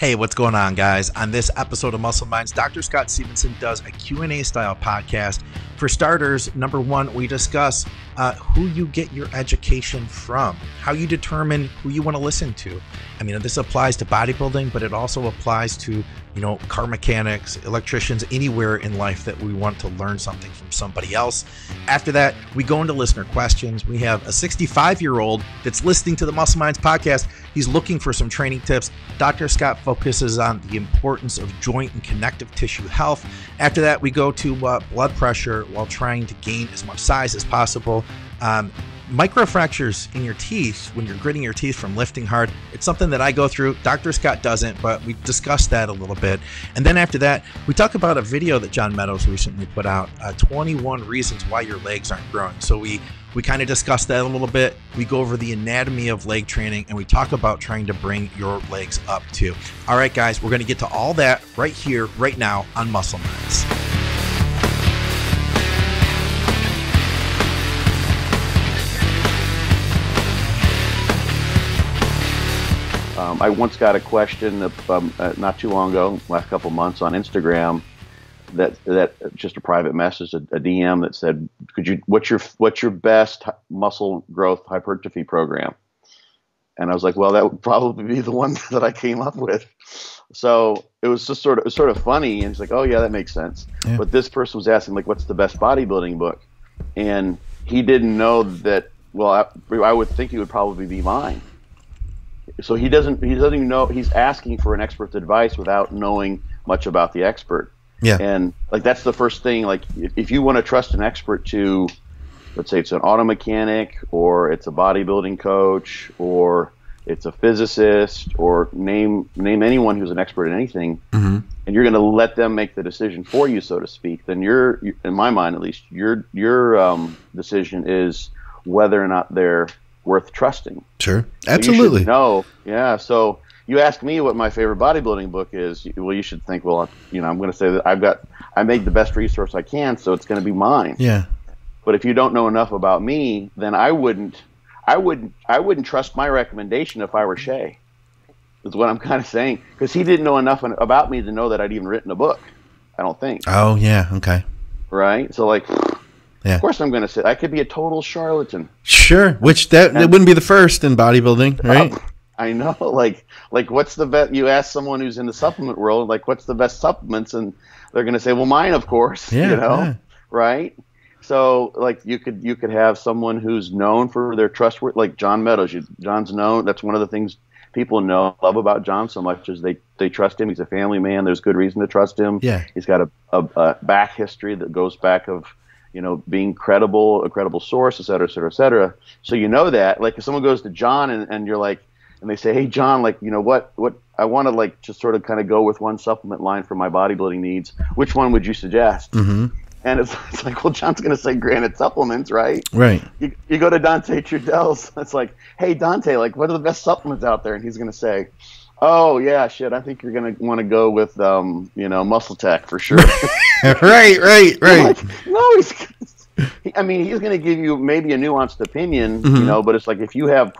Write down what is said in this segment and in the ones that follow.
Hey, what's going on, guys? On this episode of Muscle Minds, Dr. Scott Stevenson does a Q&A style podcast. For starters, number one, we discuss who you get your education from, how you determine who you want to listen to. I mean, this applies to bodybuilding, but it also applies to, car mechanics, electricians, anywhere in life that we want to learn something from somebody else. After that, we go into listener questions. We have a 65-year-old that's listening to the Muscle Minds podcast. He's looking for some training tips. Dr. Scott focuses on the importance of joint and connective tissue health. After that, we go to blood pressure while trying to gain as much size as possible. Microfractures in your teeth when you're gritting your teeth from lifting hard. It's something that I go through. Dr. Scott doesn't, but we discussed that a little bit. And then after that, we talk about a video that John Meadows recently put out, 21 reasons why your legs aren't growing. So we kind of discussed that a little bit. We go over the anatomy of leg training, and we talk about trying to bring your legs up too. All right, guys, we're going to get to all that right here, right now on Muscle Minds. I once got a question not too long ago, last couple months on Instagram, that just a private message, a DM that said, what's your best muscle growth hypertrophy program? And I was like, well, that would probably be the one that I came up with. So it was just sort of funny, and it's like, oh yeah, that makes sense. Yeah. But this person was asking, like, what's the best bodybuilding book? And he didn't know that. Well, I would think it would probably be mine. So he doesn't even know. He's asking for an expert's advice without knowing much about the expert. Yeah. And like, that's the first thing. Like, if you want to trust an expert to, let's say it's an auto mechanic, or it's a bodybuilding coach, or it's a physicist, or name anyone who's an expert in anything, mm-hmm. and you're going to let them make the decision for you, so to speak, then you're, in my mind at least, your decision is whether or not they're worth trusting. Sure. Absolutely. No. Yeah. So you ask me what my favorite bodybuilding book is. Well, you should think, well, I'm going to say that I made the best resource I can, so it's going to be mine. Yeah. But if you don't know enough about me, then I wouldn't trust my recommendation if I were Shay. Is what I'm kind of saying, because he didn't know enough about me to know that I'd even written a book. I don't think. Oh yeah. Okay. Right. So like. Yeah. Of course I'm going to say I could be a total charlatan. Sure, which that wouldn't be the first in bodybuilding, right? I know. Like what's the best? You ask someone who's in the supplement world, like, what's the best supplements, and they're going to say, well, mine, of course. Yeah, yeah. Right? So like you could have someone who's known for their trustworthy, like John Meadows. John's known. That's one of the things people love about John so much, is they trust him. He's a family man. There's good reason to trust him. Yeah. He's got a back history that goes back of, being credible, a credible source, et cetera, et cetera, et cetera. So that, like, if someone goes to John and you're like, and they say, hey, John, like, what I want to, like, just sort of kind of go with one supplement line for my bodybuilding needs. Which one would you suggest? Mm-hmm. And it's like, well, John's going to say Granite Supplements, right? Right. You go to Dante Trudell's. It's like, hey, Dante, like, what are the best supplements out there? And he's going to say, oh yeah, shit, I think you're gonna want to go with Muscle Tech for sure. right. Like, no, he's gonna give you maybe a nuanced opinion, mm-hmm. But it's like, if you have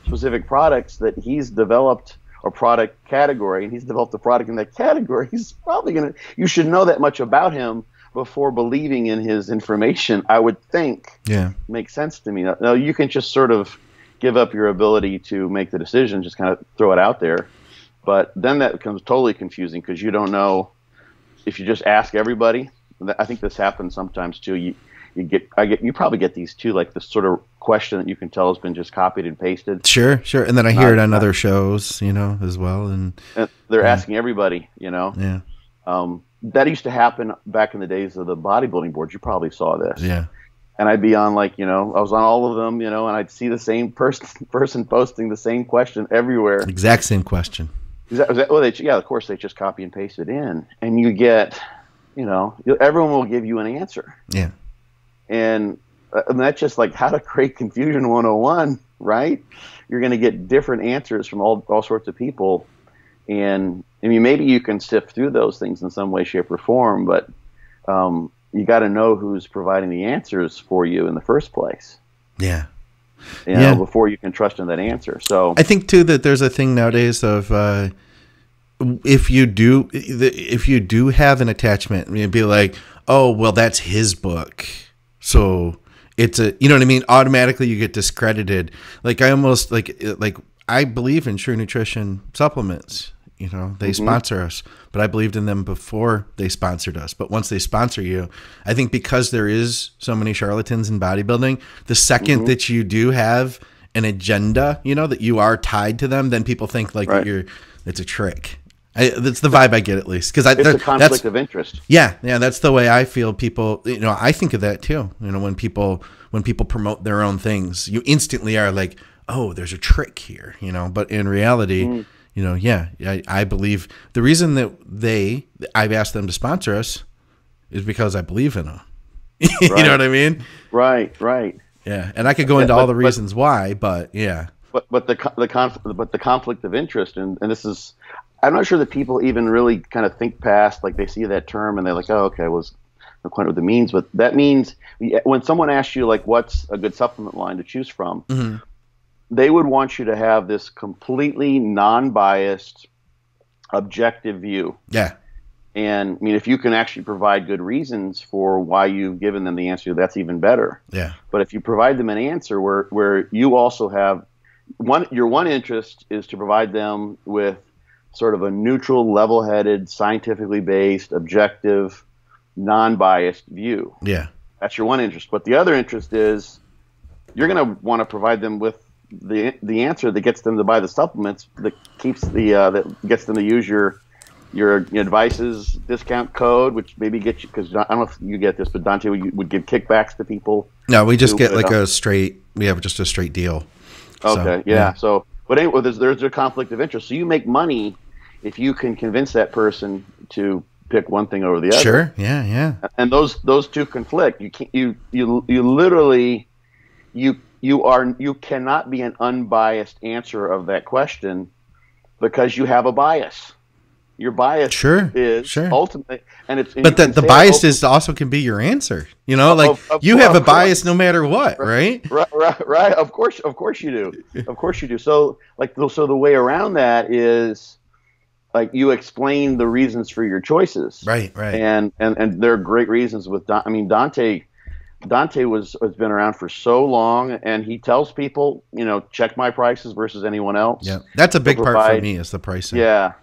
specific products that he's developed, a product category, and he's developed a product in that category, he's probably you should know that much about him before believing in his information, I would think. Yeah. Makes sense to me. Now you can just sort of give up your ability to make the decision, just kind of throw it out there. But then that becomes totally confusing, because you don't know if you just ask everybody. I think this happens sometimes too. You probably get these too, like this sort of question that you can tell has been just copied and pasted. Sure. And then I hear it on other shows, as well. And they're asking everybody, Yeah. That used to happen back in the days of the bodybuilding boards. You probably saw this. Yeah. And I'd be on, like, I was on all of them, and I'd see the same person posting the same question everywhere. Exact same question. Well, of course, they just copy and paste it in. And you get, everyone will give you an answer. Yeah. And that's just like how to create confusion 101, right? You're going to get different answers from all sorts of people. And, I mean, maybe you can sift through those things in some way, shape, or form, but you got to know who's providing the answers for you in the first place. Yeah. Before you can trust in that answer. So I think too that there's a thing nowadays of if you do have an attachment, I mean, it'd be like, oh, well, that's his book, so it's you know what I mean? Automatically you get discredited. Like I almost like I believe in True Nutrition supplements. You know, they sponsor us, but I believed in them before they sponsored us. But once they sponsor you, I think because there is so many charlatans in bodybuilding, the second that you do have an agenda, you know, that you are tied to them, then people think like that it's a trick. That's the vibe I get, at least, because it's a conflict of interest. Yeah, that's the way I feel. People, you know, I think of that too. You know, when people promote their own things, you instantly are like, oh, there's a trick here, you know. But in reality, you know, I believe the reason that I've asked them to sponsor us is because I believe in them. You know what I mean? Right. Yeah, and I could go into all the reasons why, but yeah. But the conflict of interest, and this is, I'm not sure that people even really kind of think past, like they see that term and they're like, oh, okay, well, not quite what it means, but that means when someone asks you like what's a good supplement line to choose from, they would want you to have this completely non-biased, objective view. Yeah. And I mean, if you can actually provide good reasons for why you've given them the answer, that's even better. Yeah. But if you provide them an answer where you also have your one interest is to provide them with sort of a neutral, level-headed, scientifically based, objective, non-biased view. Yeah. That's your one interest. But the other interest is you're going to want to provide them with the answer that gets them to buy the supplements, that keeps that gets them to use your advice's discount code, which maybe gets you, because I don't know if you get this, but Dante would give kickbacks to people. No, we just get like we have just a straight deal. Okay, yeah. So, but anyway, there's a conflict of interest. So you make money if you can convince that person to pick one thing over the other. Sure, yeah. And those two conflict. You literally you cannot be an unbiased answer of that question because you have a bias. Your bias is ultimately, and it's. But the bias is also can be your answer. You know, like you have a bias no matter what, right? Right. Of course you do. Of course you do. So the way around that is like you explain the reasons for your choices. Right. And there are great reasons with Dante has been around for so long, and he tells people, you know, check my prices versus anyone else. Yeah, that's a big part for me is the pricing. Yeah.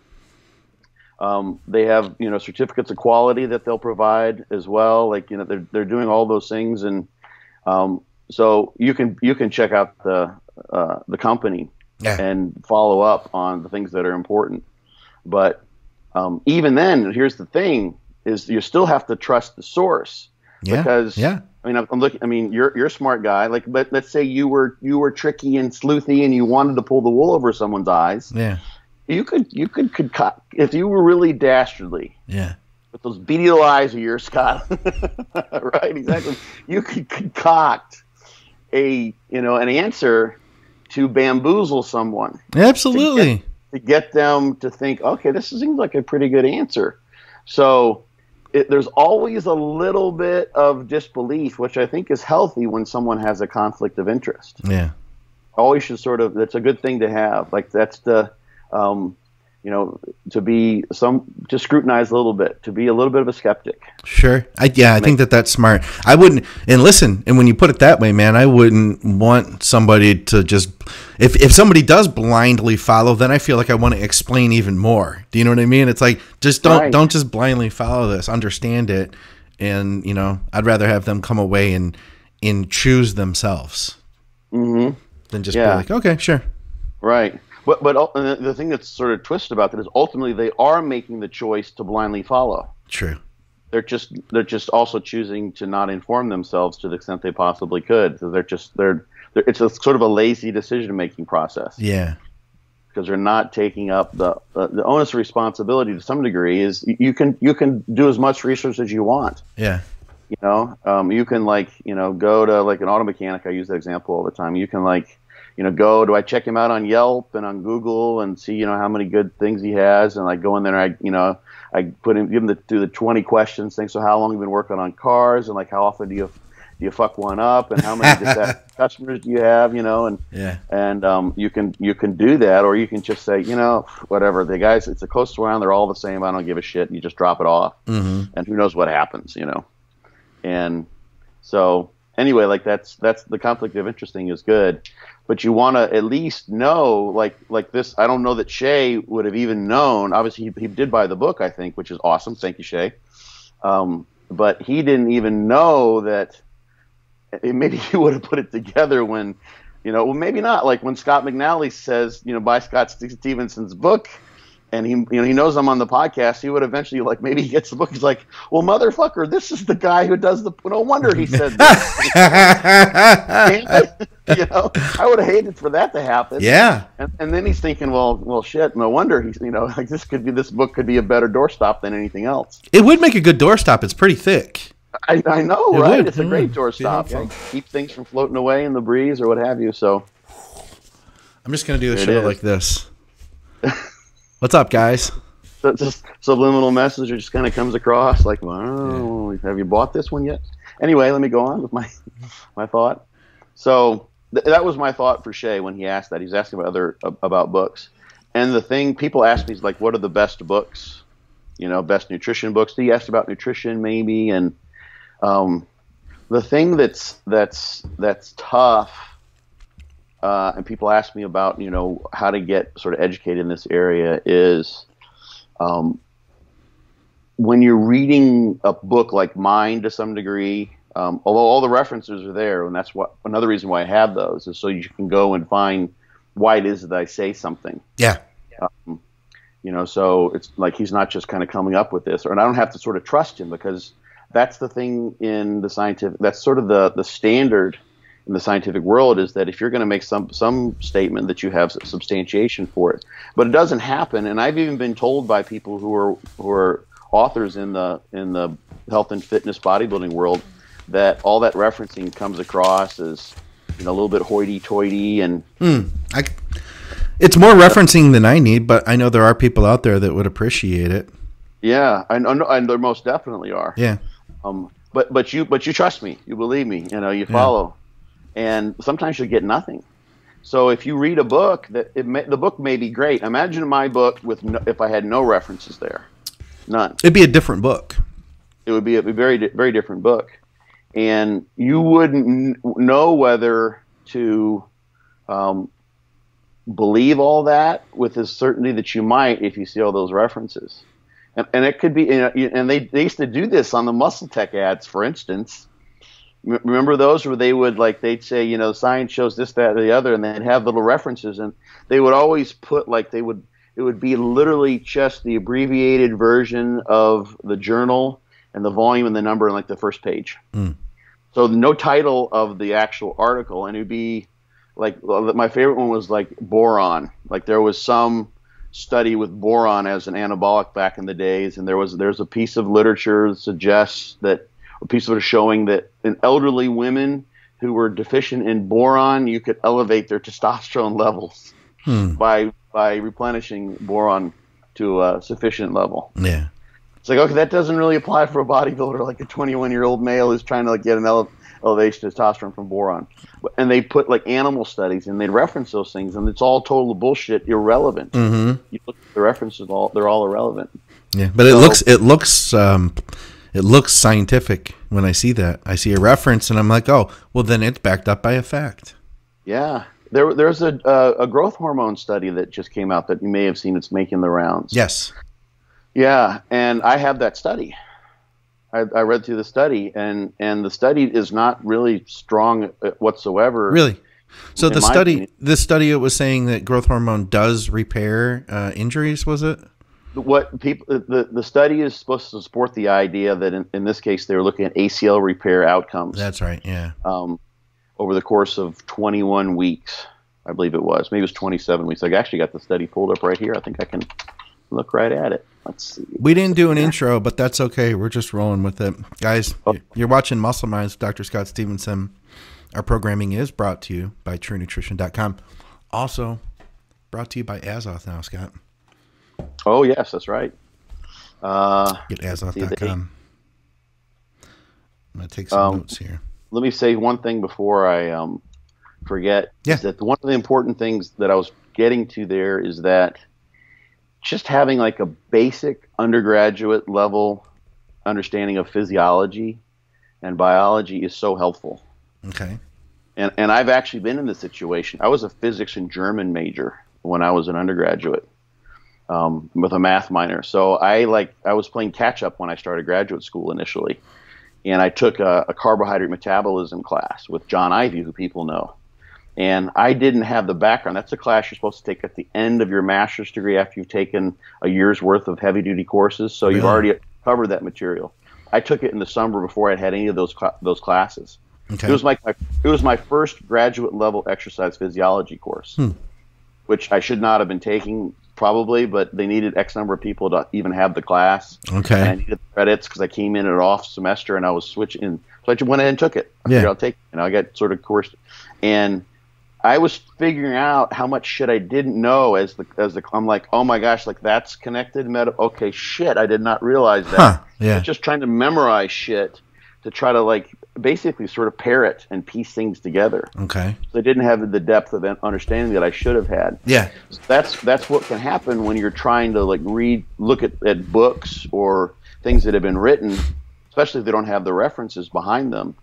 They have, you know, certificates of quality that they'll provide as well. Like, you know, they're doing all those things, and so you can check out the company and follow up on the things that are important. But even then, here's the thing: is you still have to trust the source. Because I'm looking. I mean, you're a smart guy. Like, but let's say you were tricky and sleuthy, and you wanted to pull the wool over someone's eyes. Yeah, you could if you were really dastardly. Yeah, with those beady little eyes of yours, Scott. Right, exactly. You could concoct an answer to bamboozle someone. Absolutely. To get them to think, okay, this seems like a pretty good answer. So. There's always a little bit of disbelief, which I think is healthy when someone has a conflict of interest. Yeah. Always should that's a good thing to have. Like that's the, to scrutinize a little bit, to be a little bit of a skeptic. Sure. I think that's smart. I wouldn't, and listen, and when you put it that way, man, I wouldn't want somebody to just, if somebody does blindly follow, then I feel like I want to explain even more. Do you know what I mean? It's like, just don't just blindly follow this, understand it. And, you know, I'd rather have them come away and choose themselves than just be like, okay, sure. Right. But the thing that's sort of twisted about that is ultimately they are making the choice to blindly follow. True. They're just also choosing to not inform themselves to the extent they possibly could. So it's a sort of a lazy decision making process. Yeah. Because they're not taking up the onus responsibility to some degree. Is you can do as much research as you want. Yeah. You know, you can go to like an auto mechanic. I use that example all the time. You can do I check him out on Yelp and on Google and see, how many good things he has, and I go in there and I give him do the 20 questions thing. So how long have you been working on cars, and like how often do you fuck one up, and how many customers do you have, you know, and you can do that, or you can just say, you know, whatever, the guys, it's a close round, they're all the same, I don't give a shit, and you just drop it off, and who knows what happens, you know. And so anyway, like that's the conflict of interest thing is good, but you want to at least know, like this. I don't know that Shay would have even known. Obviously, he did buy the book, I think, which is awesome. Thank you, Shay. But he didn't even know that. Maybe he would have put it together when, you know, well, maybe not. Like when Scott McNally says, you know, buy Scott Stevenson's book, and he, you know, he knows I'm on the podcast. He would eventually, like, maybe he gets the book. He's like, well, motherfucker, this is the guy who does the. No wonder he said this. You know, I would have hated for that to happen. Yeah. And then he's thinking, well, shit. No wonder he's, you know, like this book could be a better doorstop than anything else. It would make a good doorstop. It's pretty thick. I know, right? It's a great doorstop. Yeah, keep things from floating away in the breeze or what have you. So I'm just gonna do the show like this. What's up, guys? So just subliminal message just kind of comes across like, well, have you bought this one yet? Anyway, let me go on with my thought. So that was my thought for Shay when he asked that. He's asking about books, and the thing people ask me is like, what are the best books? You know, best nutrition books. He asked about nutrition maybe, and the thing that's tough. And people ask me about, you know, how to get sort of educated in this area is when you're reading a book like mine to some degree, although all the references are there, and that's another reason why I have those is so you can go and find why it is that I say something. Yeah. You know, so it's like he's not just kind of coming up with this, and I don't have to sort of trust him because that's the thing in the scientific, that's sort of the standard in the scientific world is that if you're going to make some statement that you have substantiation for it, but it doesn't happen. And I've even been told by people who are authors in the health and fitness bodybuilding world that all that referencing comes across as, you know, a little bit hoity-toity and it's more referencing than I need, but I know there are people out there that would appreciate it. Yeah, I know, and there most definitely are. Yeah. But you trust me, you believe me, you know, you follow. And sometimes you get nothing. So if you read a book, the book may be great. Imagine my book if I had no references there, none. It'd be a different book. It would be a very, very different book, and you wouldn't know whether to believe all that with the certainty that you might if you see all those references. And it could be, you know, and they used to do this on the Muscle Tech ads, for instance. Remember those where they'd say, you know, science shows this, that, or the other, and they'd have little references, and they would always put it would be literally just the abbreviated version of the journal and the volume and the number in like the first page. So no title of the actual article, and it'd be like, my favorite one was like boron. Like there was some study with boron as an anabolic back in the days, and there's a piece of literature that suggests that, a piece of it showing that in elderly women who were deficient in boron, you could elevate their testosterone levels by replenishing boron to a sufficient level. Yeah. It's like, okay, that doesn't really apply for a bodybuilder like a 21-year-old male who's trying to like get an elevation of testosterone from boron. And they put like animal studies and they'd reference those things, and it's all total bullshit, irrelevant. You look at the references, they're all irrelevant. Yeah, but it looks scientific when I see that. I see a reference and I'm like, oh, well, then it's backed up by a fact. Yeah. There's a growth hormone study that just came out that you may have seen. It's making the rounds. Yes. Yeah, and I have that study. I read through the study, and the study is not really strong whatsoever. Really? So this study, it was saying that growth hormone does repair injuries, was it? The study is supposed to support the idea that in this case they were looking at ACL repair outcomes. That's right, yeah. Over the course of 21 weeks, I believe it was. Maybe it was 27 weeks. I actually got the study pulled up right here. I think I can look right at it. Let's see. We didn't do an intro, but that's okay. We're just rolling with it. Guys, you're watching Muscle Minds, Dr. Scott Stevenson. Our programming is brought to you by TrueNutrition.com. Also brought to you by AZOTH now, Scott. Oh, yes, that's right. Get AZOTH.com. I'm going to take some notes here. let me say one thing before I forget. Yeah. Is that one of the important things that I was getting to there is that just having like a basic undergraduate level understanding of physiology and biology is so helpful. Okay. And I've actually been in this situation. I was a physics and German major when I was an undergraduate, with a math minor. So I was playing catch up when I started graduate school initially. And I took a carbohydrate metabolism class with John Ivey, who people know. And I didn't have the background. That's a class you're supposed to take at the end of your master's degree after you've taken a year's worth of heavy duty courses. So you've already covered that material. I took it in the summer before I'd had any of those classes. Okay. It was my first graduate level exercise physiology course, which I should not have been taking probably, but they needed X number of people to even have the class. Okay. And I needed the credits because I came in at an off semester and I was switching. So I just went ahead and took it. I figured I'll take it. And I got sort of coursed. And I was figuring out how much shit I didn't know I'm like, oh my gosh, like that's connected. Okay, shit, I did not realize that. Huh. Yeah. I was just trying to memorize shit to try to like basically sort of pair it and piece things together. Okay. So I didn't have the depth of understanding that I should have had. Yeah. So that's what can happen when you're trying to like look at books or things that have been written, especially if they don't have the references behind them.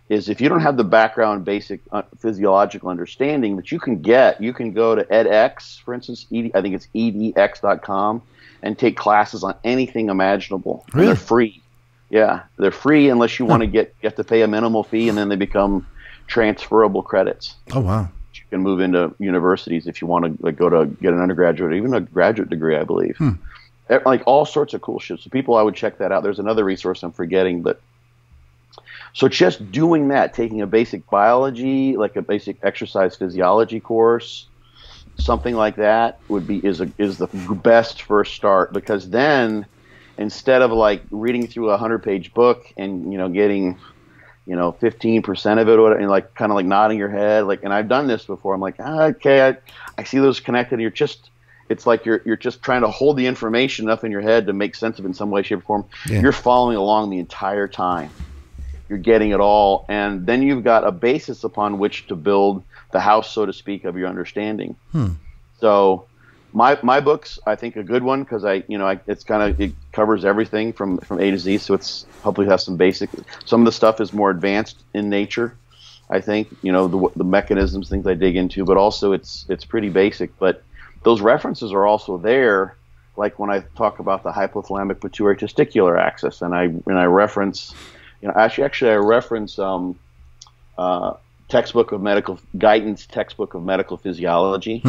Is if you don't have the background basic physiological understanding that you can go to edX, for instance, I think it's edx.com, and take classes on anything imaginable. Really? And they're free. Yeah, they're free unless you want to you have to pay a minimal fee, and then they become transferable credits. Oh, wow. You can move into universities if you want to like go to get an undergraduate or even a graduate degree, I believe. Like all sorts of cool shit. So people, I would check that out. There's another resource I'm forgetting, but so just doing that, taking a basic biology, like a basic exercise physiology course, something like that is the best first start, because then instead of like reading through a 100-page book and getting 15% of it and like kind of like nodding your head, like, and I've done this before. I'm like, okay, I see those connected. It's like you're just trying to hold the information enough in your head to make sense of it in some way, shape, or form. Yeah. You're following along the entire time. You're getting it all, and then you've got a basis upon which to build the house, so to speak, of your understanding. So my book's, I think, a good one because it covers everything from A to Z. So it's hopefully has some basic. Some of the stuff is more advanced in nature. I think the mechanisms, things I dig into, but also it's pretty basic. But those references are also there, like when I talk about the hypothalamic pituitary testicular axis, and I reference. Actually, I reference textbook of medical guidance, textbook of medical physiology,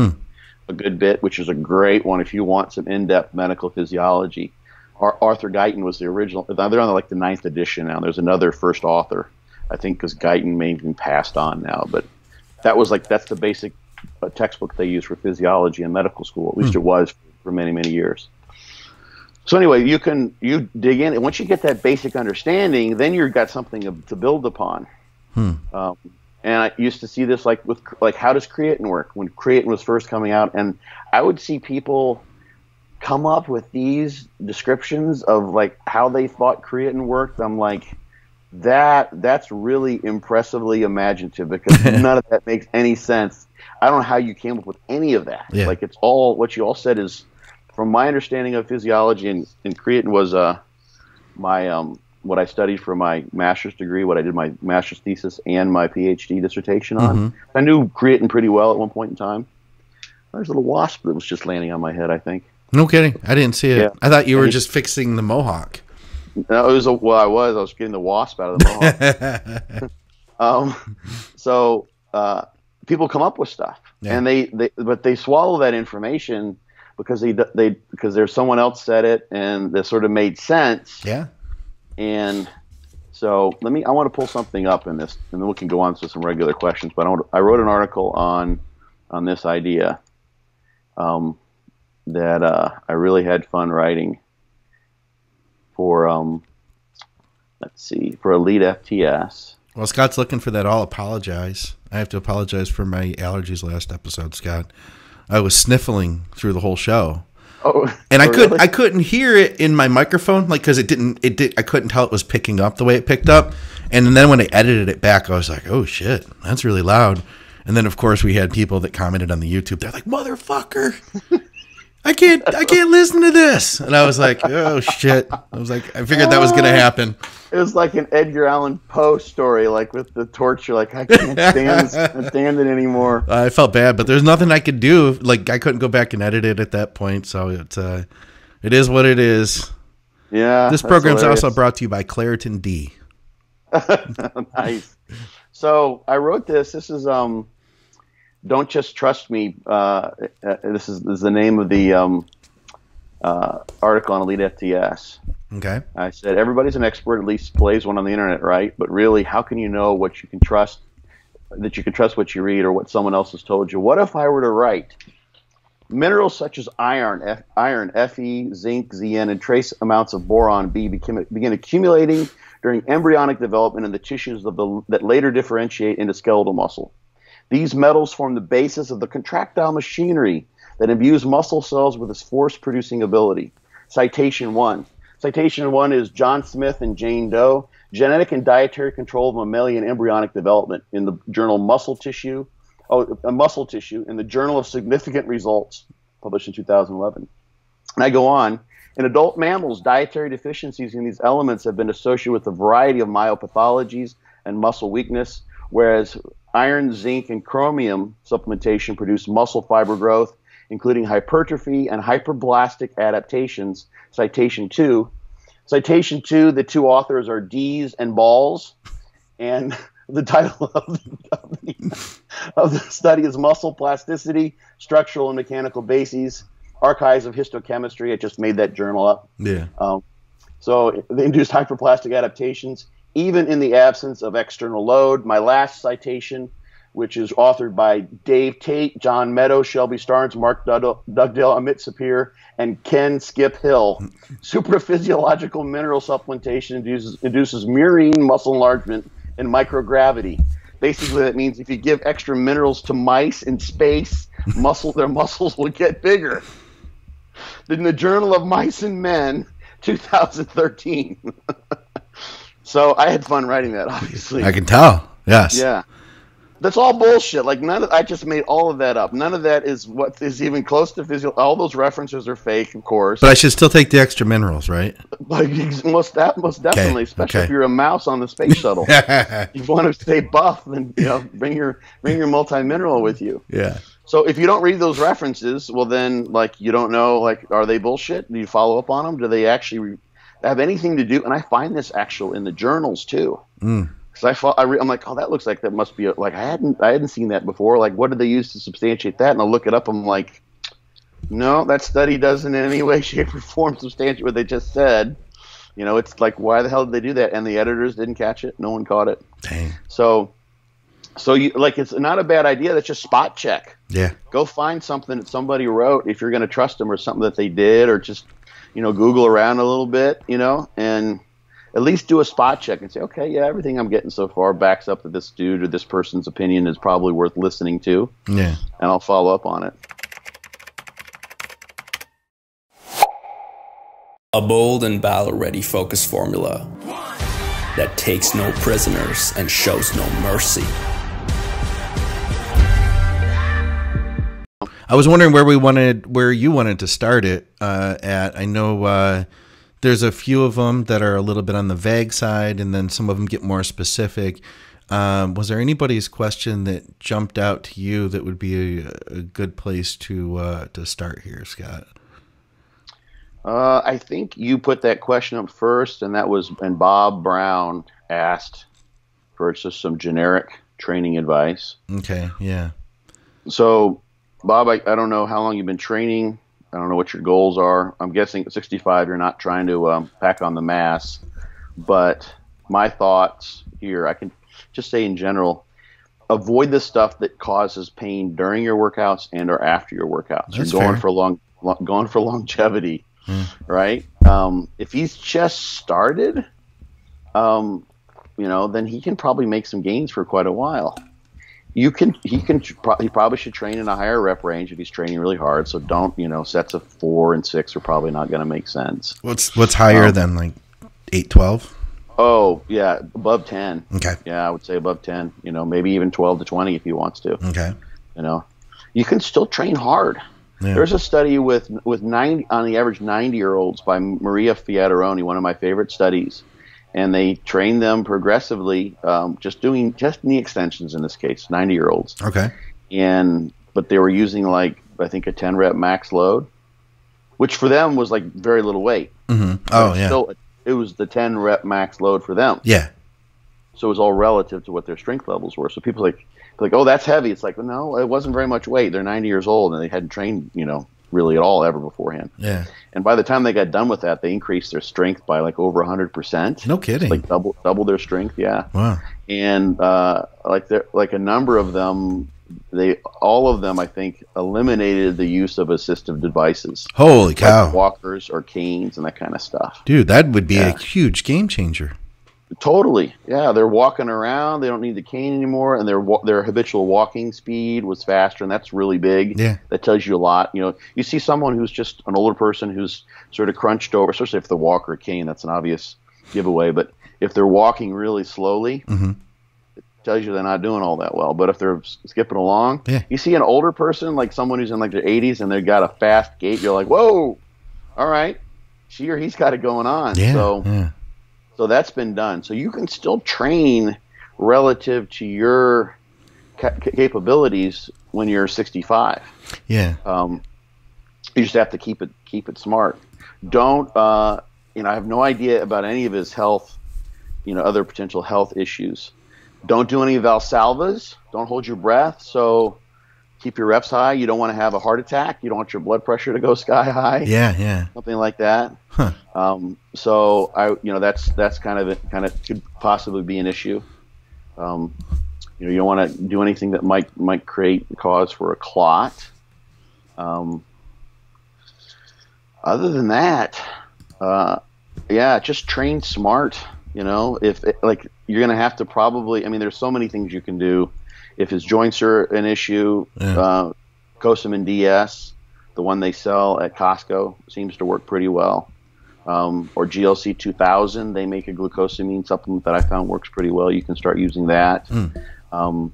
a good bit, which is a great one if you want some in-depth medical physiology. Arthur Guyton was the original. They're on like the 9th edition now. There's another first author, I think, because Guyton may have been passed on now. But that's the basic textbook they use for physiology in medical school. At least it was for many, many years. So anyway, you dig in, and once you get that basic understanding, then you've got something to build upon. And I used to see this like how does creatine work when creatine was first coming out, and I would see people come up with these descriptions of like how they thought creatine worked. I'm like, that's really impressively imaginative, because none of that makes any sense. I don't know how you came up with any of that. Yeah. Like, it's all what you all said is. From my understanding of physiology, and creatine was what I studied for my master's degree, what I did my master's thesis and my PhD dissertation on. I knew creatine pretty well at one point in time. There's a little wasp that was just landing on my head, I think. No kidding. I didn't see it. Yeah. I thought you were just fixing the mohawk. No, I was getting the wasp out of the mohawk. So people come up with stuff, and they swallow that information because because there's someone else said it and that sort of made sense. Yeah. And so I want to pull something up in this, and then we can go on to some regular questions. But I wrote an article on this idea that I really had fun writing for for Elite FTS. Well, Scott's looking for that. I'll apologize. I have to apologize for my allergies last episode, Scott. I was sniffling through the whole show. Oh, and really? I couldn't hear it in my microphone, like, because I couldn't tell it was picking up the way it picked up. And then when I edited it back, I was like, oh shit, that's really loud. And then of course we had people that commented on the YouTube. They're like, motherfucker, I can't listen to this. And I was like, oh shit. I was like, I figured that was gonna happen. It was like an Edgar Allan Poe story, like with the torture. Like, I can't stand it anymore. I felt bad, but there's nothing I could do. Like, I couldn't go back and edit it at that point. So it is what it is. Yeah. This program's also brought to you by Claritin D. Nice. So I wrote this. This is Don't Just Trust Me. This is the name of the article on Elite FTS. Okay. I said, everybody's an expert, at least plays one on the internet, right? But really, how can you know what you can trust, that you can trust what you read or what someone else has told you? What if I were to write, minerals such as iron, Fe, zinc, Zn, and trace amounts of boron B begin accumulating during embryonic development in the tissues that later differentiate into skeletal muscle. These metals form the basis of the contractile machinery that imbues muscle cells with its force-producing ability. Citation 1. Citation 1 is John Smith and Jane Doe, Genetic and Dietary Control of Mammalian Embryonic Development, in the journal Muscle Tissue, in the Journal of Significant Results, published in 2011. And I go on. In adult mammals, dietary deficiencies in these elements have been associated with a variety of myopathologies and muscle weakness, whereas iron, zinc, and chromium supplementation produce muscle fiber growth, including hypertrophy and hyperblastic adaptations. Citation 2. Citation 2, the two authors are Dees and Balls, and the title of the study is Muscle Plasticity, Structural and Mechanical Bases, Archives of Histochemistry. I just made that journal up. Yeah. So they induced hyperplastic adaptations, even in the absence of external load. My last citation, which is authored by Dave Tate, John Meadows, Shelby Starnes, Mark Dugdale, Amit Sapir, and Ken Skip Hill. Supraphysiological mineral supplementation induces murine muscle enlargement and microgravity. Basically, that means if you give extra minerals to mice in space, their muscles will get bigger. In the Journal of Mice and Men, 2013. So I had fun writing that, obviously. I can tell. Yes. Yeah. That's all bullshit. Like, I just made all of that up. None of that is what is even close to physical. All those references are fake, of course. But I should still take the extra minerals, right? Like, most definitely, especially if you're a mouse on the space shuttle. If you want to stay buff, then bring your multi-mineral with you. Yeah. So if you don't read those references, well then, like, you don't know, like, are they bullshit? Do you follow up on them? Do they actually have anything to do? And I find this actual in the journals too. Because I'm like, oh, that looks like that must be like I hadn't seen that before. Like, what did they use to substantiate that? And I'll look it up. I'm like, no, that study doesn't in any way, shape, or form substantiate what they just said. It's like, why the hell did they do that? And the editors didn't catch it. No one caught it. Dang. So you, like, it's not a bad idea. That's just spot check. Yeah. Go find something that somebody wrote if you're going to trust them, or something that they did, or just Google around a little bit, and at least do a spot check and say, okay, yeah, everything I'm getting so far backs up that this dude or this person's opinion is probably worth listening to. Yeah. And I'll follow up on it. A bold and battle-ready focus formula that takes no prisoners and shows no mercy. I was wondering where you wanted to start it at. I know there's a few of them that are a little bit on the vague side, and then some of them get more specific. Was there anybody's question that jumped out to you that would be a good place to start here, Scott? I think you put that question up first, and Bob Brown asked for just some generic training advice. Okay, yeah. So, Bob, I don't know how long you've been training. I don't know what your goals are. I'm guessing at 65 you're not trying to pack on the mass. But my thoughts here, I can just say in general, avoid the stuff that causes pain during your workouts and or after your workouts. That's you're fair. going for longevity, right? If he's just started, then he can probably make some gains for quite a while. He probably should train in a higher rep range if he's training really hard. So don't, sets of 4 and 6 are probably not going to make sense. What's higher than like 8, 12? Oh yeah, above 10. Okay. Yeah, I would say above 10. Maybe even 12 to 20 if he wants to. Okay. You can still train hard. Yeah. There's a study with 90 on the average 90-year-olds by Maria Fiataroni, one of my favorite studies. And they train them progressively, just knee extensions in this case, 90-year-olds. Okay. But they were using I think a 10 rep max load, which for them was like very little weight. Mm-hmm. Oh yeah. Still, it was the 10 rep max load for them. Yeah. So it was all relative to what their strength levels were. So people like, oh, that's heavy. It's like, no, it wasn't very much weight. They're 90 years old and they hadn't trained, really at all ever beforehand. Yeah. And by the time they got done with that, they increased their strength by like over 100%. No kidding. Like double their strength. Yeah. Wow. And like a number of them, all of them, I think, eliminated the use of assistive devices. Holy cow. Like walkers or canes and that kind of stuff. Dude, that would be a huge game changer. Totally. Yeah, they're walking around. They don't need the cane anymore, and their habitual walking speed was faster, and that's really big. Yeah. That tells you a lot. You see someone who's just an older person who's sort of crunched over, especially if they're walker or cane, that's an obvious giveaway. But if they're walking really slowly, mm-hmm. it tells you they're not doing all that well. But if they're skipping along, you see an older person, like someone who's in like their 80s, and they've got a fast gait, you're like, whoa, all right, she or he's got it going on. Yeah. So that's been done. So you can still train relative to your capabilities when you're 65. Yeah. You just have to keep it smart. Don't I have no idea about any of his health, other potential health issues. Don't do any Valsalvas. Don't hold your breath. So keep your reps high. You don't want to have a heart attack. You don't want your blood pressure to go sky high. Yeah. Something like that. Huh. So that's kind of could possibly be an issue. You don't want to do anything that might create cause for a clot. Other than that, just train smart. If you're going to have to probably, there's so many things you can do. If his joints are an issue, Cosamin DS, the one they sell at Costco, seems to work pretty well. Or GLC 2000, they make a glucosamine supplement that I found works pretty well. You can start using that. Hydrolyzed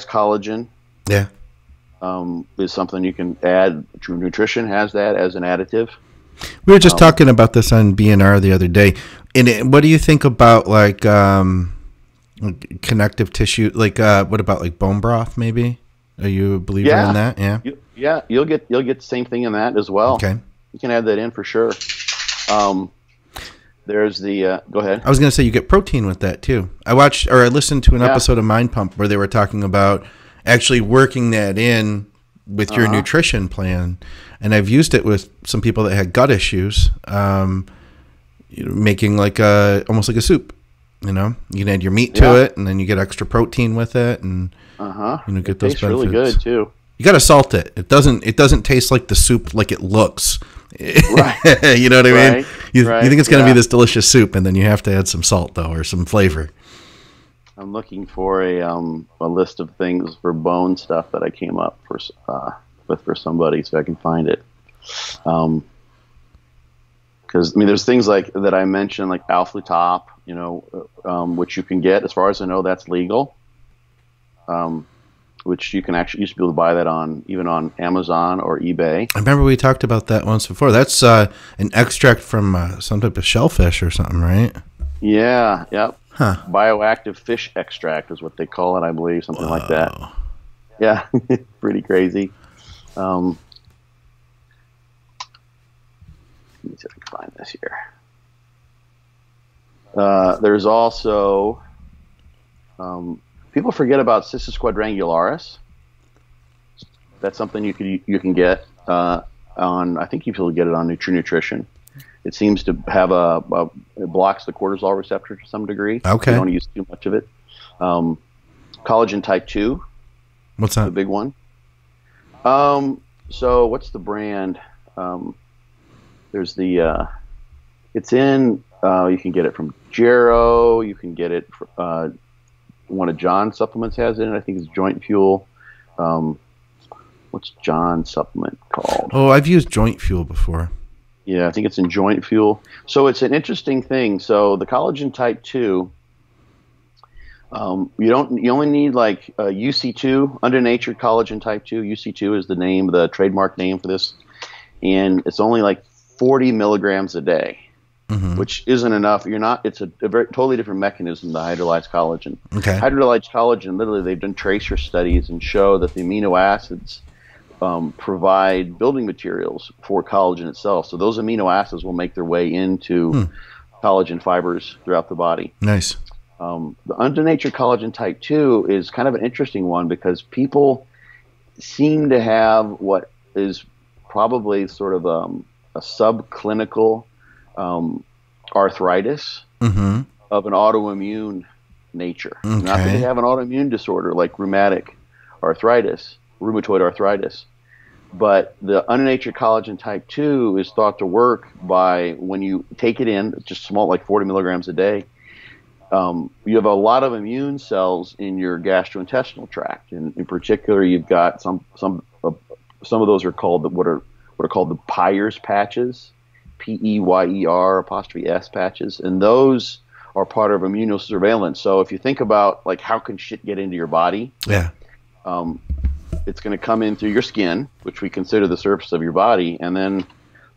collagen is something you can add. True Nutrition has that as an additive. We were just talking about this on BNR the other day. And what do you think about connective tissue? What about bone broth? Maybe are you a believer in that? Yeah, you'll get the same thing in that as well. Okay, you can add that in for sure. There's the go ahead. I was going to say you get protein with that too. I listened to an episode of Mind Pump where they were talking about actually working that in with your nutrition plan, and I've used it with some people that had gut issues. Making almost like a soup. You can add your meat to it, and then you get extra protein with it, and get those benefits. Really good too. You got to salt it. It doesn't taste like the soup like it looks. Right. You know what I mean? You think it's going to be this delicious soup, and then you have to add some salt though, or some flavor. I'm looking for a list of things for bone stuff that I came up for somebody, so I can find it. Because there's things like that I mentioned, like Alflutop, which you can get. As far as I know, that's legal. Which you can actually used to be able to buy that even on Amazon or eBay. I remember we talked about that once before. That's an extract from some type of shellfish or something, right? Yeah. Yep. Huh. Bioactive fish extract is what they call it, I believe, something like that. Yeah, pretty crazy. Let me see if I can find this here. There's also people forget about Cystis quadrangularis. That's something you can get on. I think you can get it on Nutrition. It seems to have it blocks the cortisol receptor to some degree. Okay. You don't use too much of it. Collagen type 2. What's that? The big one. So what's the brand? There's the. It's in You can get it from Jarrow. You can get it. One of John's supplements has it in it. I think it's Joint Fuel. What's John's supplement called? Oh, I've used Joint Fuel before. Yeah, I think it's in Joint Fuel. So it's an interesting thing. So the collagen type 2, you only need like UC2, Undernatured Collagen type 2. UC2 is the trademark name for this, and it's only like 40 milligrams a day. Which isn't enough. It's a very totally different mechanism than hydrolyzed collagen. Okay. Hydrolyzed collagen, literally, they've done tracer studies and show that the amino acids provide building materials for collagen itself. So those amino acids will make their way into collagen fibers throughout the body. Nice. The Undernatured Collagen type 2 is kind of an interesting one because people seem to have what is probably sort of a subclinical arthritis of an autoimmune nature. Okay. Not that they have an autoimmune disorder like rheumatoid arthritis, but the Undernatured Collagen type 2 is thought to work by when you take it in, just small, like 40 milligrams a day. You have a lot of immune cells in your gastrointestinal tract, and in particular, you've got some of those are called what are called the Peyer's patches. PEYER' patches, and those are part of immunosurveillance. So if you think about like how can shit get into your body, it's going to come in through your skin, which we consider the surface of your body, and then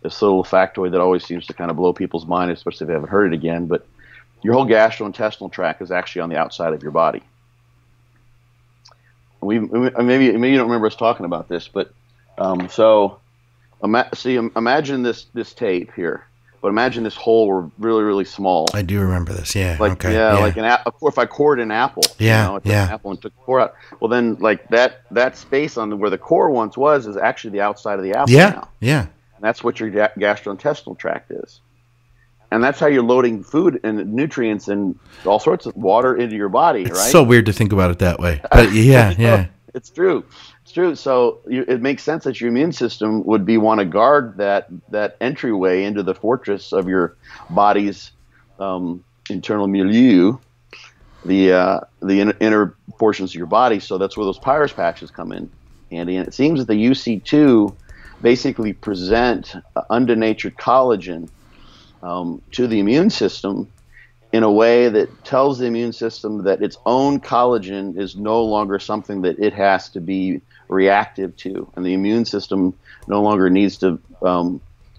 this little factoid that always seems to kind of blow people's mind, especially if they haven't heard it again, but your whole gastrointestinal tract is actually on the outside of your body. Maybe you don't remember us talking about this, but imagine this tape here, but imagine this hole were really, really small. I do remember this. Yeah. Like, okay. Yeah, like if I cored an apple. Yeah. An apple and took the core out. Well, then like that space on where the core once was is actually the outside of the apple now. Yeah. And that's what your gastrointestinal tract is. And that's how you're loading food and nutrients and all sorts of water into your body, right? It's so weird to think about it that way. But yeah. It's true. It's true. So it makes sense that your immune system would want to guard that entryway into the fortress of your body's internal milieu, the inner portions of your body. So that's where those Peyer's patches come in handy. And it seems that the UC2 basically present undernatured collagen to the immune system in a way that tells the immune system that its own collagen is no longer something that it has to be reactive to, and the immune system no longer needs to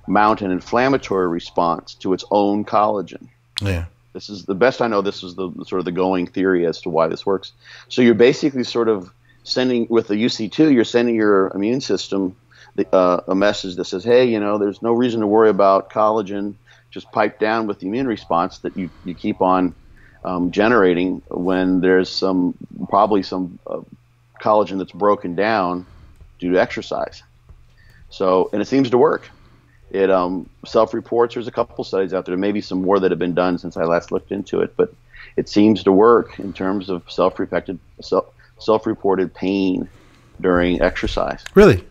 mount an inflammatory response to its own collagen. Yeah. This is the best I know. This is the sort of the going theory as to why this works. So you're basically sort of sending, with the UC2, you're sending your immune system a message that says, hey, there's no reason to worry about collagen. Just pipe down with the immune response that you keep on generating when there's probably some collagen that's broken down due to exercise. So, and it seems to work. It self-reports. There's a couple studies out there. There may be some more that have been done since I last looked into it, but it seems to work in terms of self-reported pain during exercise. Really?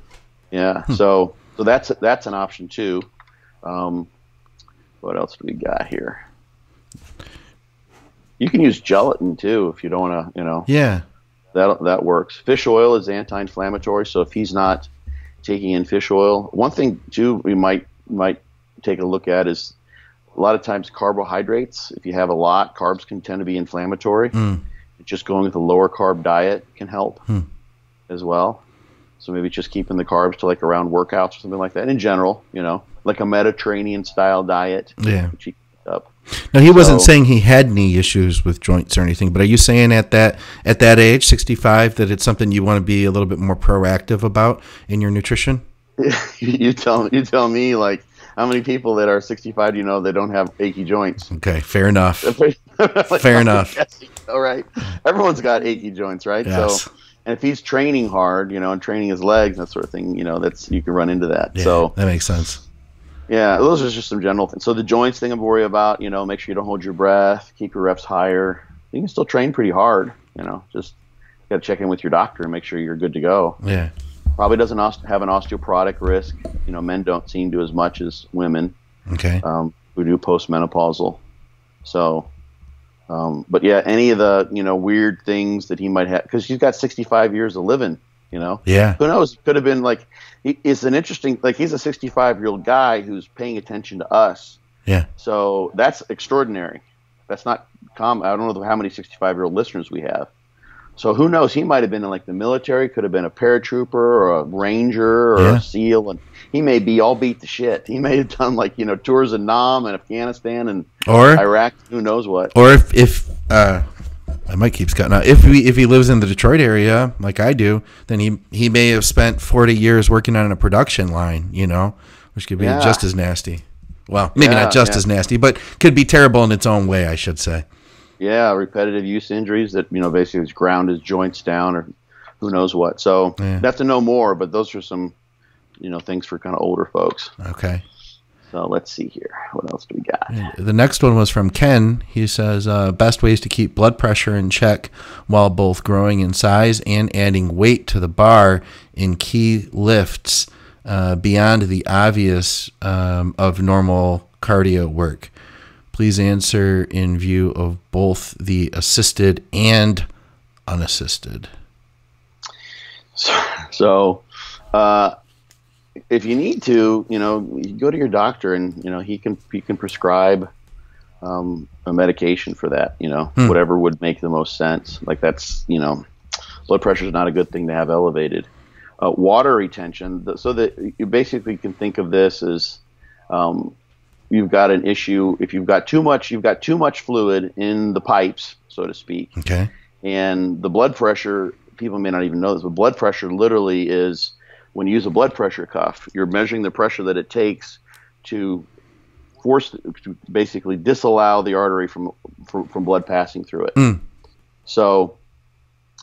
Yeah. So that's an option too. What else do we got here? You can use gelatin too if you don't want to, Yeah. That works. Fish oil is anti-inflammatory, so if he's not taking in fish oil, one thing too we might take a look at is a lot of times carbohydrates. If you have a lot, carbs can tend to be inflammatory. Just going with a lower carb diet can help as well. So maybe just keeping the carbs to like around workouts or something like that. In general, like a Mediterranean style diet. Yeah. Up. Now he wasn't saying he had knee issues with joints or anything, but are you saying at that age, 65, that it's something you want to be a little bit more proactive about in your nutrition? You tell me, like, how many people that are 65 do you know that don't have achy joints? Okay, fair enough. Like, fair enough. All right. Everyone's got achy joints, right? Yes. So, and if he's training hard, and training his legs and that sort of thing, that's, you can run into that. Yeah, so that makes sense. Yeah, those are just some general things. So the joints thing I'm worried about, make sure you don't hold your breath, keep your reps higher. You can still train pretty hard, just got to check in with your doctor and make sure you're good to go. Yeah. Probably doesn't have an osteoporotic risk. Men don't seem to as much as women. Okay. Who do postmenopausal So, but yeah, any of the, weird things that he might have, because he's got 65 years of living, Yeah. Who knows? Could have been like, it's an interesting, like he's a 65-year-old guy who's paying attention to us. Yeah. So that's extraordinary. That's not common. I don't know how many 65-year-old listeners we have. So who knows? He might have been in like the military, could have been a paratrooper or a ranger or a SEAL, and he may be all beat to shit. He may have done like tours in Nam and Afghanistan and Iraq. Who knows what? Or if I might keep cutting out. If he lives in the Detroit area like I do, then he may have spent 40 years working on a production line, which could be just as nasty. Well, maybe not just as nasty, but could be terrible in its own way, I should say. Yeah, repetitive use injuries that, basically just ground his joints down or who knows what. So you have to know more, but those are some, things for kind of older folks. Okay. So let's see here. What else do we got? The next one was from Ken. He says, best ways to keep blood pressure in check while both growing in size and adding weight to the bar in key lifts beyond the obvious of normal cardio work. Please answer in view of both the assisted and unassisted. So if you need to, you go to your doctor and, he can prescribe a medication for that, whatever would make the most sense. Like that's, blood pressure is not a good thing to have elevated. Water retention, so that you basically can think of this as you've got an issue if you've got too much fluid in the pipes, so to speak. Okay. And the blood pressure, people may not even know this, but blood pressure literally is, when you use a blood pressure cuff, you're measuring the pressure that it takes to basically disallow the artery from blood passing through it. So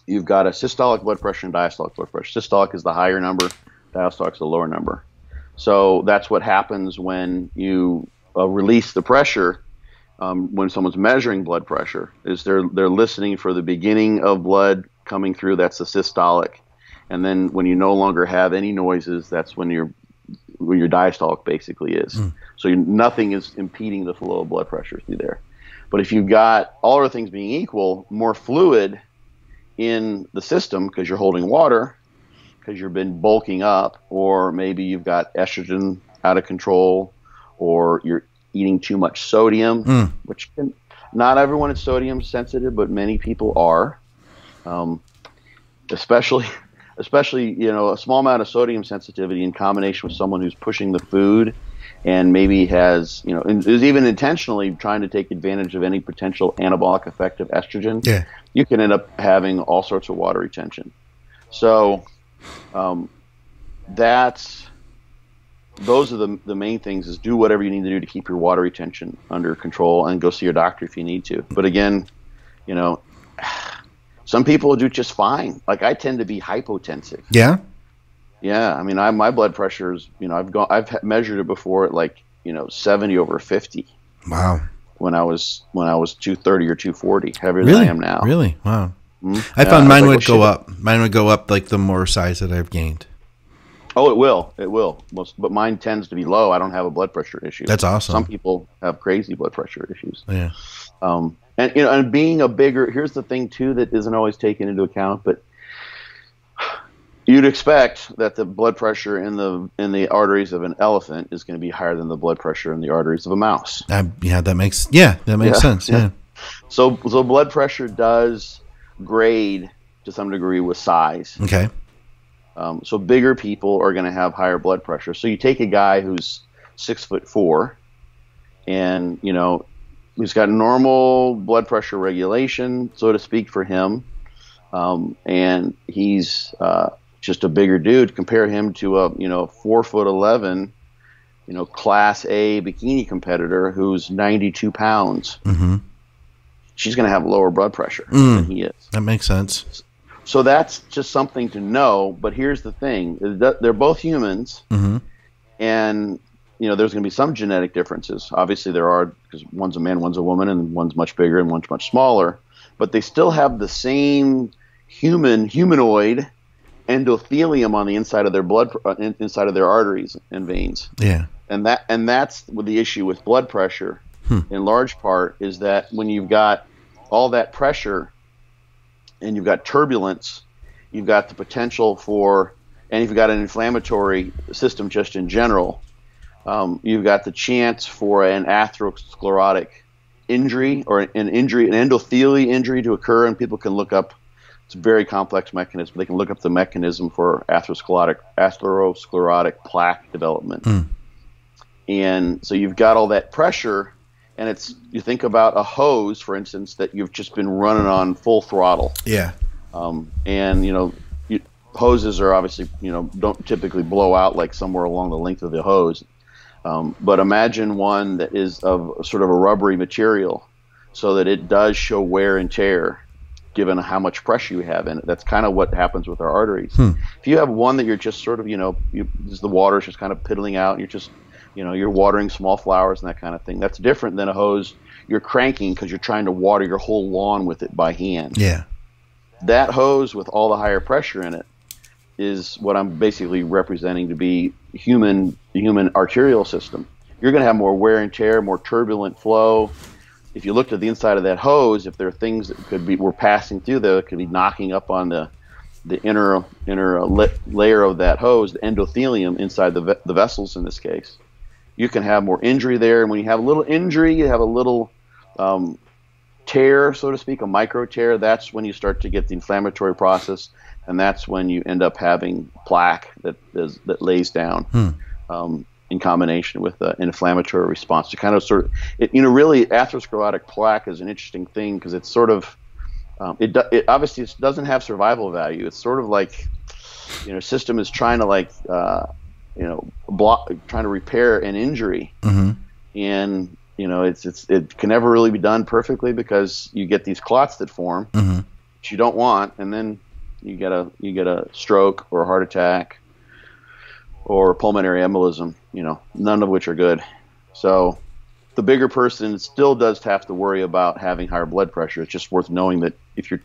you've got a systolic blood pressure and diastolic blood pressure. Systolic is the higher number, diastolic is the lower number. So that's what happens when you release the pressure. When someone's measuring blood pressure, is they're listening for the beginning of blood coming through. That's the systolic, and then when you no longer have any noises, that's when your diastolic basically is. So nothing is impeding the flow of blood pressure through there. But if you've got, all other things being equal, more fluid in the system because you're holding water, because you've been bulking up, or maybe you've got estrogen out of control, or you're eating too much sodium, which not everyone is sodium sensitive, but many people are. Especially, a small amount of sodium sensitivity in combination with someone who's pushing the food and maybe has, is even intentionally trying to take advantage of any potential anabolic effect of estrogen. Yeah. You can end up having all sorts of water retention. So, those are the main things, is do whatever you need to do to keep your water retention under control, and go see your doctor if you need to. But again, some people will do just fine. Like I tend to be hypotensive. Yeah. Yeah. I mean, my blood pressure is, I've measured it before at 70/50. Wow. When I was 230 or 240, heavier than I am now. Really? Wow. I found mine would go up. Mine would go up like the more size that I've gained. Oh, it will. It will. But mine tends to be low. I don't have a blood pressure issue. That's awesome. Some people have crazy blood pressure issues. Yeah. And being a bigger, here's the thing too that isn't always taken into account, but you'd expect that the blood pressure in the arteries of an elephant is going to be higher than the blood pressure in the arteries of a mouse. That makes sense. Yeah. So blood pressure does grade to some degree with size. Okay. So bigger people are going to have higher blood pressure. So you take a guy who's 6'4", and who's got normal blood pressure regulation, so to speak, for him, and he's just a bigger dude. Compare him to a 4'11", class A bikini competitor who's 92 pounds. Mm-hmm. She's going to have lower blood pressure than he is. That makes sense. So that's just something to know. But here's the thing: they're both humans, and there's going to be some genetic differences. Obviously, there are, because one's a man, one's a woman, and one's much bigger and one's much smaller. But they still have the same humanoid endothelium on the inside of their inside of their arteries and veins. Yeah, and that's the issue with blood pressure. in large part, is that when you've got all that pressure and you've got turbulence, you've got the potential for, and if you've got an inflammatory system just in general, you've got the chance for an atherosclerotic injury or an endothelial injury to occur, and people can look up, it's a very complex mechanism, they can look up the mechanism for atherosclerotic plaque development. And so you've got all that pressure, and you think about a hose, for instance, that you've just been running on full throttle. Yeah. And, hoses are obviously, don't typically blow out like somewhere along the length of the hose. But imagine one that is of sort of a rubbery material so that it does show wear and tear given how much pressure you have in it. That's kind of what happens with our arteries. If you have one that you're just sort of, the water's just kind of piddling out, and you're just, you're watering small flowers and that kind of thing. That's different than a hose you're cranking because you're trying to water your whole lawn with it by hand. Yeah. That hose with all the higher pressure in it is what I'm basically representing to be the human arterial system. You're going to have more wear and tear, more turbulent flow. If you looked at the inside of that hose, if there are things that were passing through there, that could be knocking up on the inner layer of that hose, the endothelium inside the vessels in this case, you can have more injury there. And when you have a little injury, you have a little tear, so to speak, a micro tear. That's when you start to get the inflammatory process, and that's when you end up having plaque that lays down in combination with an inflammatory response. To kind of really atherosclerotic plaque is an interesting thing because it's sort of it obviously doesn't have survival value. It's sort of like system is trying to trying to repair an injury, and it can never really be done perfectly because you get these clots that form, which you don't want, and then you get a stroke or a heart attack or pulmonary embolism. None of which are good. So the bigger person still does have to worry about having higher blood pressure. It's just worth knowing that if you're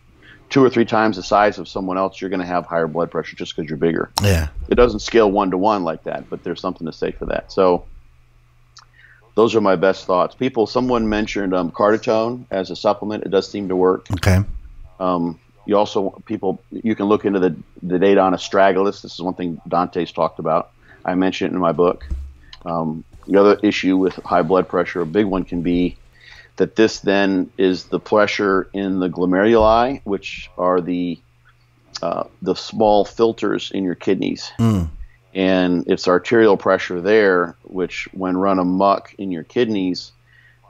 2 or 3 times the size of someone else, you're going to have higher blood pressure just because you're bigger. Yeah. It doesn't scale 1-to-1 like that, but there's something to say for that. So those are my best thoughts. Someone mentioned Cartitone as a supplement. It does seem to work. Okay. You can look into the data on astragalus. This is one thing Dante's talked about. I mentioned it in my book. The other issue with high blood pressure, a big one, can be that this then is the pressure in the glomeruli, which are the small filters in your kidneys. And it's arterial pressure there, which when run amok in your kidneys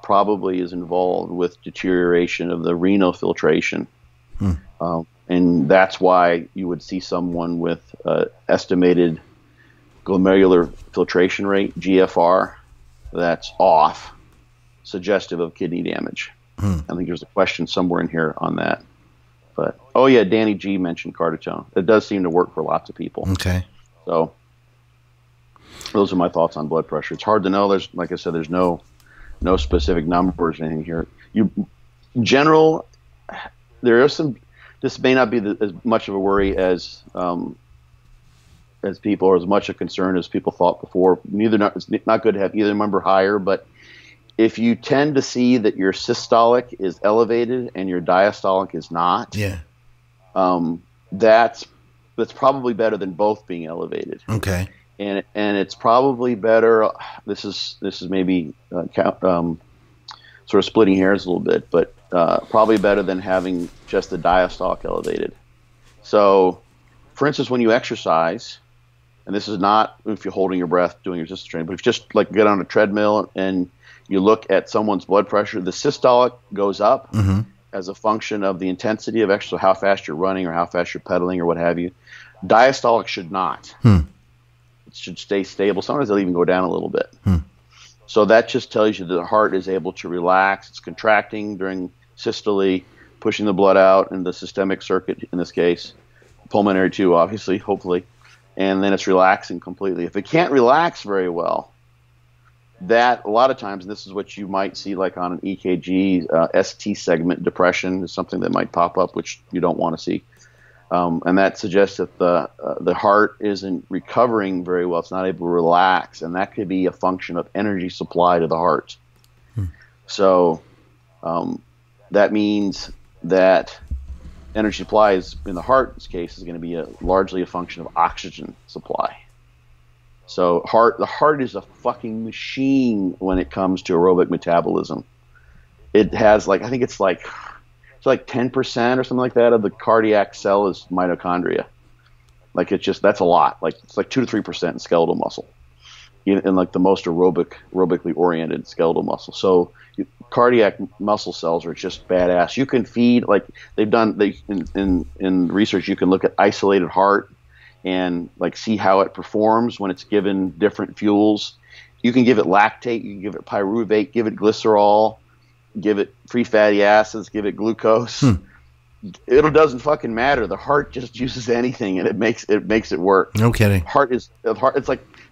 probably is involved with deterioration of the renal filtration. And that's why you would see someone with estimated glomerular filtration rate, GFR, that's off, suggestive of kidney damage. I think there's a question somewhere in here on that. But, Danny G mentioned Cartitone. It does seem to work for lots of people. Okay. So those are my thoughts on blood pressure. It's hard to know. Like I said, there's no specific numbers or anything here. In general, there are some. This may not be as much of a worry as people, or as much a concern as people thought before. It's not good to have either number higher, but if you tend to see that your systolic is elevated and your diastolic is not, that's probably better than both being elevated. Okay. And it's probably better. This is maybe sort of splitting hairs a little bit, but probably better than having just the diastolic elevated. So, for instance, when you exercise, and this is not if you're holding your breath doing resistance training, but if you just like get on a treadmill and you look at someone's blood pressure, the systolic goes up as a function of the intensity of exercise, how fast you're running or how fast you're pedaling or what have you. Diastolic should not. It should stay stable. Sometimes they'll even go down a little bit. So that just tells you that the heart is able to relax. It's contracting during systole, pushing the blood out in the systemic circuit in this case, pulmonary too, obviously, hopefully, and then it's relaxing completely. If it can't relax very well, that a lot of times, and this is what you might see like on an EKG, ST segment depression is something that might pop up, which you don't want to see. And that suggests that the heart isn't recovering very well. It's not able to relax, and that could be a function of energy supply to the heart. So that means that energy supply is, in the heart's case, is going to be largely a function of oxygen supply. So the heart is a fucking machine when it comes to aerobic metabolism. It has like, I think it's like 10% or something like that of the cardiac cell is mitochondria. Like that's a lot. Like it's like 2 to 3% in skeletal muscle, in like the most aerobically oriented skeletal muscle. So cardiac muscle cells are just badass. You can feed, like in research, you can look at isolated heart and like see how it performs when it's given different fuels. You can give it lactate, you can give it pyruvate, give it glycerol, give it free fatty acids, give it glucose. It doesn't fucking matter. The heart just uses anything and it makes it work. No kidding. It's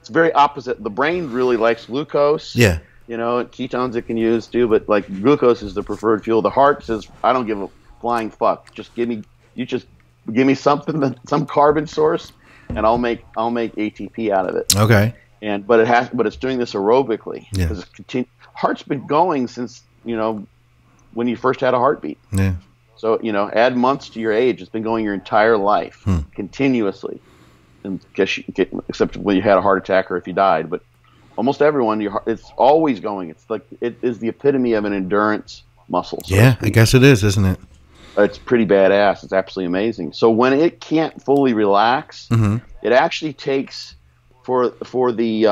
very opposite. The brain really likes glucose. Yeah. Ketones it can use too, but like glucose is the preferred fuel. The heart says, I don't give a flying fuck. Just give me something, some carbon source, and I'll make ATP out of it. Okay. But it's doing this aerobically. Yeah. Heart's been going since, when you first had a heartbeat. Yeah. So, add months to your age. It's been going your entire life, continuously. And except when you had a heart attack or if you died. But almost everyone, it's always going. It's like, it is the epitome of an endurance muscle. Yeah, I guess it is, isn't it? It's pretty badass. It's absolutely amazing. So when it can't fully relax, it actually takes for the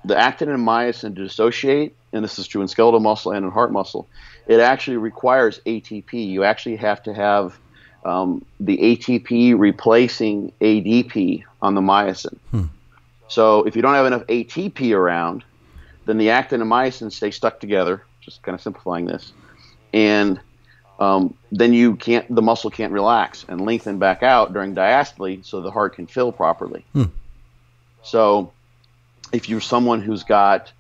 actin and myosin to dissociate, and this is true in skeletal muscle and in heart muscle. It actually requires ATP. You actually have to have the ATP replacing ADP on the myosin. So if you don't have enough ATP around, then the actin and myosin stay stuck together. Just kind of simplifying this, and then the muscle can't relax and lengthen back out during diastole, so the heart can fill properly. So if you're someone who's got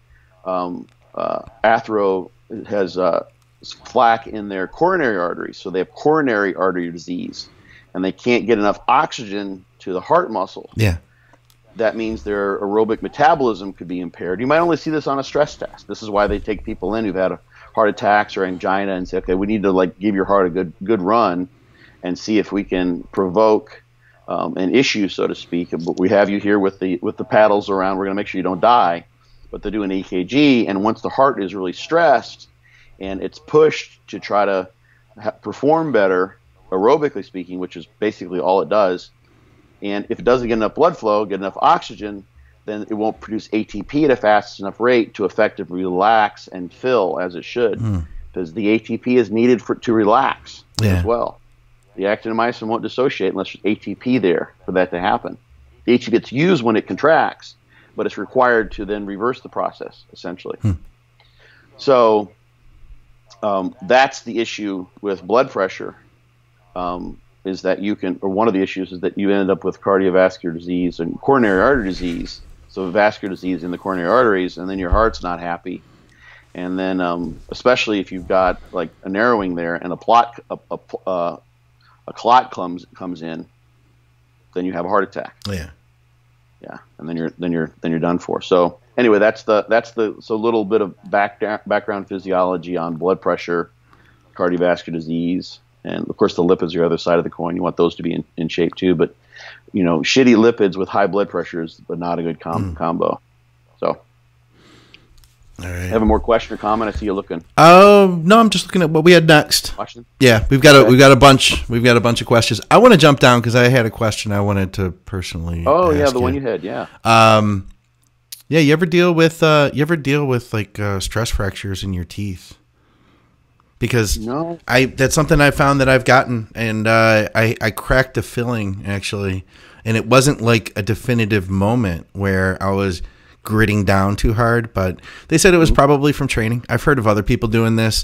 has plaque in their coronary arteries, so they have coronary artery disease, and they can't get enough oxygen to the heart muscle. Yeah. That means their aerobic metabolism could be impaired. You might only see this on a stress test. This is why they take people in who've had heart attacks or angina and say, okay, we need to give your heart a good run and see if we can provoke an issue, so to speak. But we have you here with the paddles around. We're going to make sure you don't die. But they do an EKG, and once the heart is really stressed and it's pushed to try to perform better, aerobically speaking, which is basically all it does, and if it doesn't get enough blood flow, get enough oxygen, then it won't produce ATP at a fast enough rate to effectively relax and fill as it should, because the ATP is needed to relax as well. The actin and myosin won't dissociate unless there's ATP there for that to happen. The ATP gets used when it contracts, but it's required to then reverse the process, essentially. So that's the issue with blood pressure, is that one of the issues is that you end up with cardiovascular disease and coronary artery disease. So vascular disease in the coronary arteries, and then your heart's not happy. And then, especially if you've got like a narrowing there and a clot comes in, then you have a heart attack. Yeah. Yeah, and then you're done for. So anyway, that's the little bit of background physiology on blood pressure, cardiovascular disease, and of course the lipids are the other side of the coin. You want those to be in shape too, but shitty lipids with high blood pressure is not a good combo. So, all right. Have a more question or comment? I see you looking. No, I'm just looking at what we had next. Watching? Yeah, we've got a bunch of questions. I want to jump down because I had a question I wanted to personally. Oh yeah, the one you had. Yeah. Yeah. You ever deal with like stress fractures in your teeth? Because no. That's something I found that I've gotten, and I cracked a filling actually, and it wasn't like a definitive moment where I was gritting down too hard, but they said it was probably from training. I've heard of other people doing this.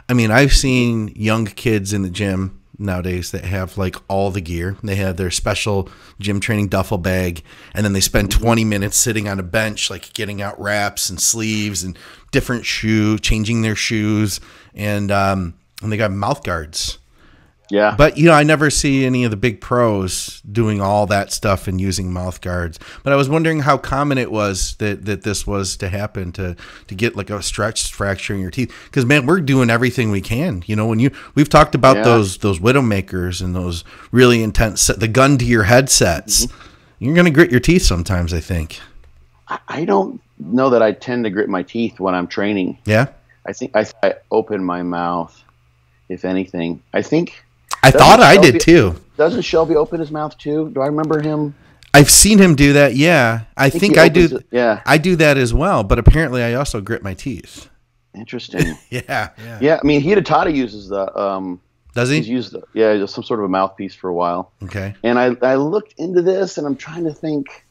I mean, I've seen young kids in the gym nowadays that have like all the gear. They have their special gym training duffel bag, and then they spend 20 minutes sitting on a bench, like getting out wraps and sleeves and different changing their shoes, and they got mouth guards. Yeah. But, you know, I never see any of the big pros doing all that stuff and using mouth guards. But I was wondering how common it was that this was to happen, to get like a stretch fracture in your teeth. Because, man, we're doing everything we can. You know, we've talked about those Widowmakers and those really intense, the gun to your headsets. Mm-hmm. You're going to grit your teeth sometimes, I think. I don't know that I tend to grit my teeth when I'm training. Yeah? I think I open my mouth, if anything. I thought I did too. Doesn't Shelby open his mouth too? Do I remember him? I've seen him do that. Yeah, I think I do. Yeah, I do that as well. But apparently, I also grit my teeth. Interesting. Yeah. I mean, Hidetada uses the. Does he? He's used some sort of a mouthpiece for a while. Okay. And I looked into this, and I'm trying to think.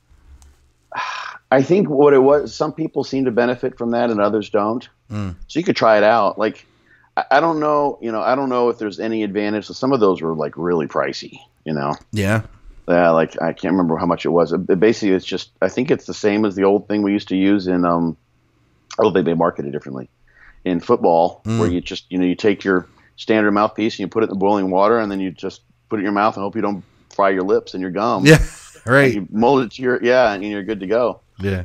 I think what it was, some people seem to benefit from that, and others don't. So you could try it out. Like, I don't know, I don't know if there's any advantage. So some of those were like really pricey, Yeah. Yeah, like I can't remember how much it was. Basically, it's just, I think it's the same as the old thing we used to use in, they may market it differently, in football, where you just, you take your standard mouthpiece and you put it in the boiling water, and then you just put it in your mouth and hope you don't fry your lips and your gum. Yeah, right. You mold it to and you're good to go. Yeah.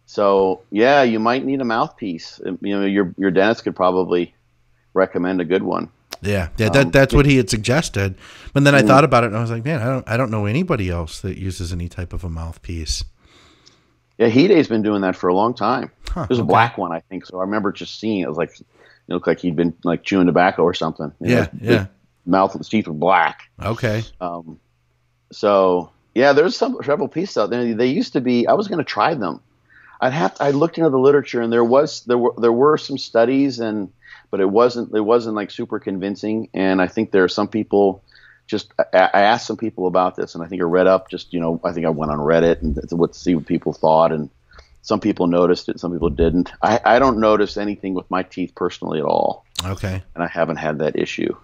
So yeah, you might need a mouthpiece. Your dentist could probably recommend a good one. Yeah, that's what he had suggested. But then I thought about it, and I was like, man, I don't know anybody else that uses any type of a mouthpiece. Yeah, Hide's been doing that for a long time. Huh, There's a black one, I think. So I remember just seeing it. It was like, it looked like he'd been like chewing tobacco or something. Yeah. Mouth and his teeth were black. Okay. So yeah, there's several pieces out there. They used to be. I was going to try them. I looked into the literature, and there were some studies, but it wasn't like super convincing. And I think there are some people. I asked some people about this, and I think I read up. I think I went on Reddit and to see what people thought, and some people noticed it, some people didn't. I don't notice anything with my teeth personally at all. Okay. And I haven't had that issue.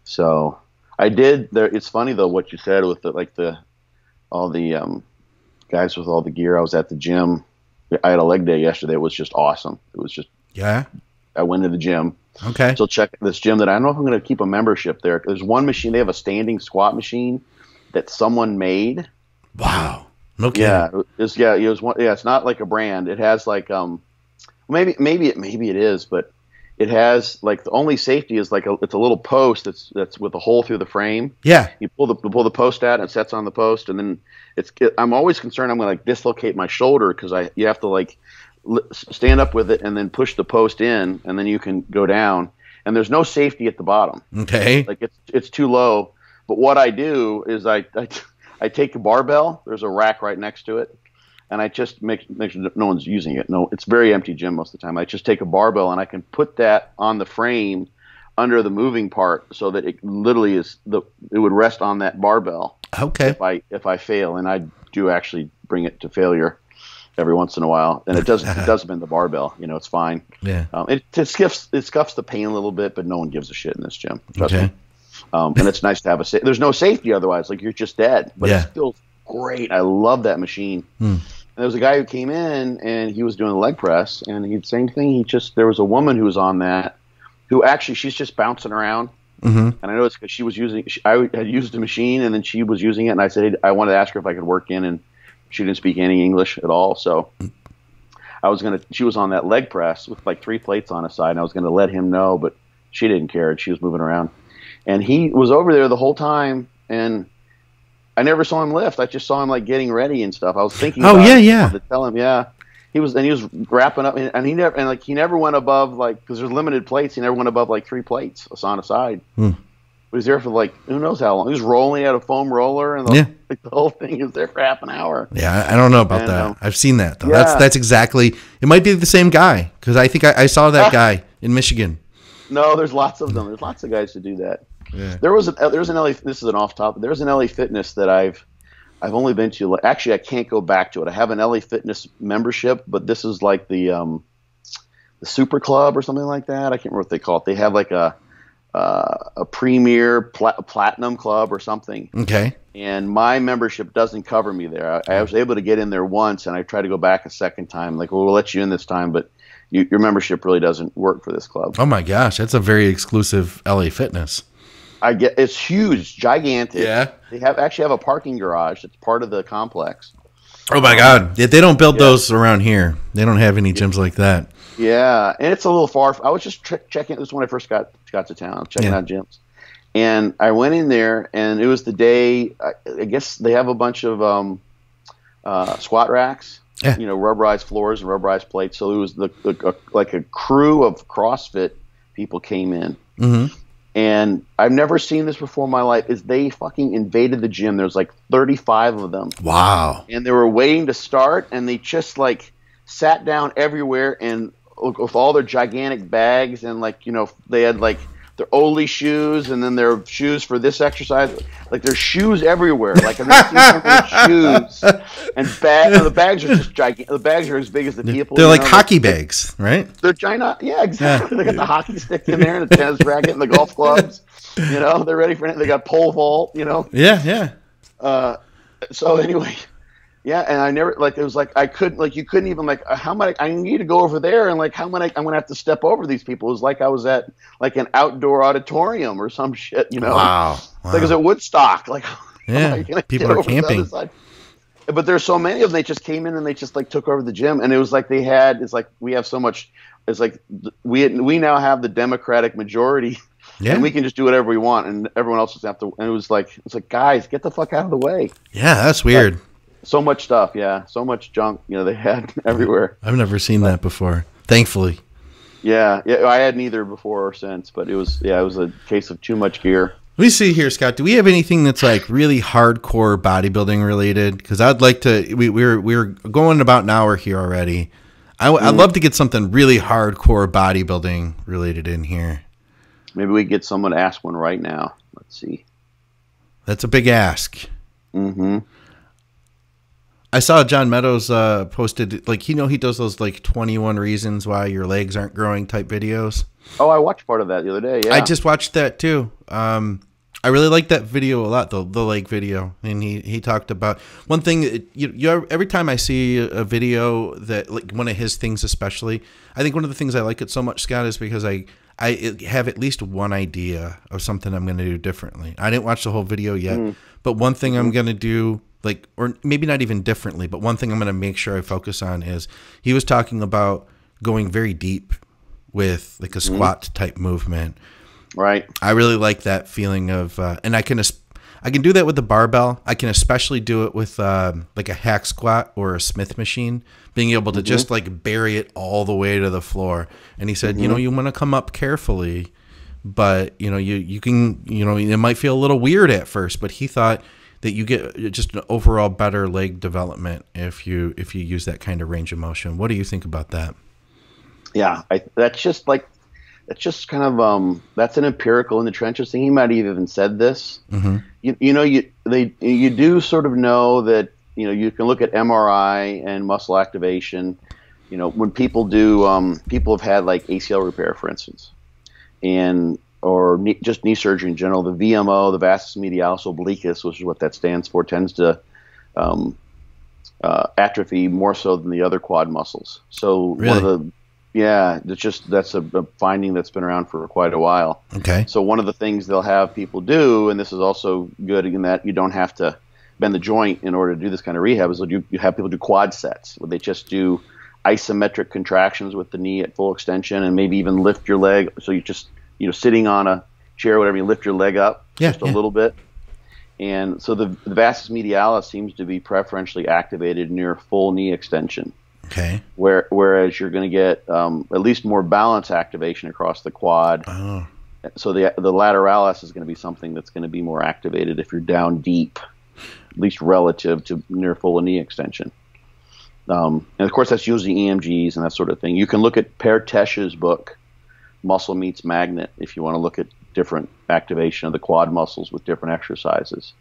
So I did. It's funny though what you said with all the guys with all the gear. I was at the gym. I had a leg day yesterday. It was just awesome. It was just I went to the gym. Okay. So check this gym that I don't know if I'm going to keep a membership there. There's one machine. They have a standing squat machine that someone made. Wow. Okay. Yeah. It was one. Yeah. It's not like a brand. It has like maybe it is, but it has like the only safety is it's a little post that's with a hole through the frame. Yeah. You pull the post out and it sets on the post, and then I'm always concerned I'm going to dislocate my shoulder because you have to stand up with it and then push the post in, and then you can go down, and there's no safety at the bottom. Okay. It's too low. But what I do is I take a barbell. There's a rack right next to it, and I just make sure that no one's using it. No, it's very empty gym most of the time. I just take a barbell and I can put that on the frame under the moving part so that it literally it would rest on that barbell. Okay. If I fail, and I do actually bring it to failure every once in a while, and it doesn't bend the barbell. It's fine. Yeah. It scuffs the pain a little bit, but no one gives a shit in this gym. Trust me. And it's nice to have there's no safety otherwise. Like you're just dead, but it feels great. I love that machine. And there was a guy who came in and he was doing a leg press, and same thing. There was a woman who was on that who actually, she's just bouncing around. And I know it's because she was I had used the machine, and then she was using it, and I said, I wanted to ask her if I could work in, and she didn't speak any English at all. So she was on that leg press with like 3 plates on a side, and I was going to let him know, but she didn't care, and she was moving around. And he was over there the whole time, and I never saw him lift. I just saw him getting ready and stuff. I was thinking to tell him, he was wrapping up, and he never went above because there's limited plates. He never went above 3 plates on a side. He was there for who knows how long. He was rolling out a foam roller, and the whole thing was there for half an hour. Yeah, I don't know about that. I've seen that though. Yeah. That's exactly. It might be the same guy because I think I saw that guy in Michigan. No, there's lots of them. There's lots of guys to do that. Yeah. There's an LA. This is an off topic. There's an LA Fitness that I've only been to. Actually, I can't go back to it. I have an LA Fitness membership, but this is like the Super Club or something like that. I can't remember what they call it. They have a premier platinum club or something. Okay. And my membership doesn't cover me there. I was able to get in there once, and I tried to go back a second time. We'll let you in this time, but your membership really doesn't work for this club. Oh my gosh, that's a very exclusive LA Fitness. It's huge, gigantic. Yeah. They actually have a parking garage that's part of the complex. Oh my God. They don't build those around here. They don't have any gyms like that. Yeah. And it's a little far. I was just checking. This is when I first got to town, checking out gyms. And I went in there, and it was the day, I guess they have a bunch of squat racks, rubberized floors and rubberized plates. So it was like a crew of CrossFit people came in. Mm-hmm. And I've never seen this before in my life, is they fucking invaded the gym. There's like 35 of them. Wow. And they were waiting to start, and they just like sat down everywhere and with all their gigantic bags, and they had like their Oli shoes, and then their shoes for this exercise. Like there's shoes everywhere. Like I've never seen so many shoes. And the bags are just gigantic. The bags are as big as the people. They're like hockey bags, right? They're giant. Yeah, exactly. Yeah. They got the hockey stick in there, and the tennis racket, and the golf clubs. They're ready for it. They got pole vault. Yeah. So anyway, yeah, and I never it was like I couldn't you couldn't even how am I need to go over there, and I'm gonna have to step over these people. It was like I was at like an outdoor auditorium or some shit. Wow. Like it was at Woodstock. People are camping. But there's so many of them. They just came in and they just took over the gym, and it was like it's like we have so much. It's like we now have the Democratic majority, and we can just do whatever we want, and everyone else just have to. And it's like guys, get the fuck out of the way. Yeah, that's weird. So much stuff, so much junk. They had everywhere. I've never seen that before. Thankfully. Yeah, I hadn't either before or since, but it was a case of too much gear. Let me see here, Scott. Do we have anything that's like really hardcore bodybuilding related? Because I'd like to. We're going about an hour here already. I'd love to get something really hardcore bodybuilding related in here. Maybe we get someone to ask one right now. Let's see. That's a big ask. Mm-hmm. I saw John Meadows posted he does those 21 reasons why your legs aren't growing type videos. Oh, I watched part of that the other day. Yeah, I just watched that too. I really liked that video a lot, the leg video, and he talked about one thing. Every time I see a video that one of his things, especially, I think one of the things I like it so much, Scott, is because I have at least one idea of something I'm going to do differently. I didn't watch the whole video yet, but one thing I'm going to do. Or maybe not even differently, but one thing I'm going to make sure I focus on is he was talking about going very deep with a squat type movement. Right. I really like that feeling of, and I can do that with the barbell. I can especially do it with a hack squat or a Smith machine, being able to just bury it all the way to the floor. And he said, you want to come up carefully, but you can, it might feel a little weird at first, but he thought that you get just an overall better leg development if you use that kind of range of motion. What do you think about that? Yeah, that's just kind of that's an empirical in the trenches thing. He might have even said this. Mm-hmm. You do sort of know that you can look at MRI and muscle activation. When people do people have had ACL repair, for instance, or just knee surgery in general, the VMO, the vastus medialis obliquus, which is what that stands for, tends to atrophy more so than the other quad muscles. So really? That's a finding that's been around for quite a while. Okay. So one of the things they'll have people do, and this is also good in that you don't have to bend the joint in order to do this kind of rehab, is you have people do quad sets where they just do isometric contractions with the knee at full extension and maybe even lift your leg. So you just sitting on a chair, whatever, you lift your leg up just a little bit. And so the vastus medialis seems to be preferentially activated near full knee extension. Okay. Whereas you're going to get at least more balance activation across the quad. Oh. So the lateralis is going to be something that's going to be more activated if you're down deep, at least relative to near full knee extension. And of course, that's usually EMGs and that sort of thing. You can look at Per Tesch's book, Muscle Meets Magnet, if you want to look at different activation of the quad muscles with different exercises.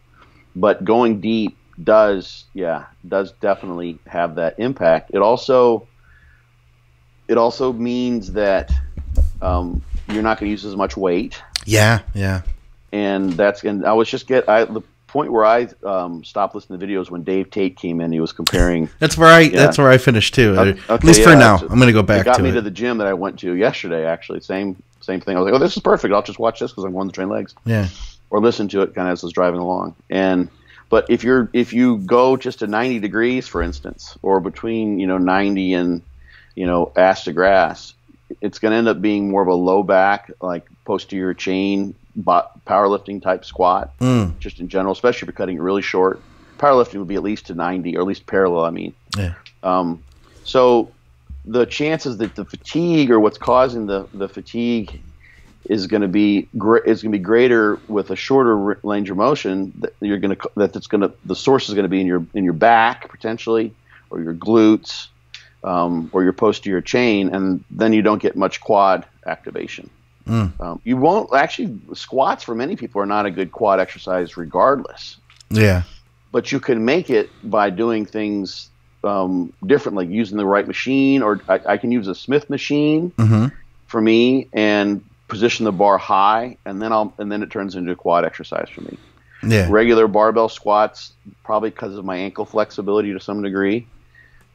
But going deep does definitely have that impact. It also means that you're not going to use as much weight. Yeah. And I was just the point where I stopped listening to videos when Dave Tate came in. He was comparing. That's where I finished too. Okay, at least for now. I'm going to go back to it. It got me to the gym that I went to yesterday. Actually, same thing. I was like, oh, this is perfect. I'll just watch this because I'm going to train legs. Yeah. Or listen to it kind of as I was driving along. But if you go just to 90 degrees, for instance, or between 90 and ass to grass, it's going to end up being more of a low back, like posterior chain, powerlifting type squat, just in general, especially if you're cutting it really short. Powerlifting would be at least to 90, or at least parallel, I mean. Yeah. So the chances that the fatigue or what's causing the fatigue is going to be greater with a shorter range of motion. The source is going to be in your back potentially, or your glutes, or your posterior chain, and then you don't get much quad activation. You won't actually. Squats for many people are not a good quad exercise regardless. Yeah, but you can make it by doing things different, like using the right machine, or I can use a Smith machine for me and position the bar high, and then it turns into a quad exercise for me. Yeah. Regular barbell squats, probably because of my ankle flexibility to some degree,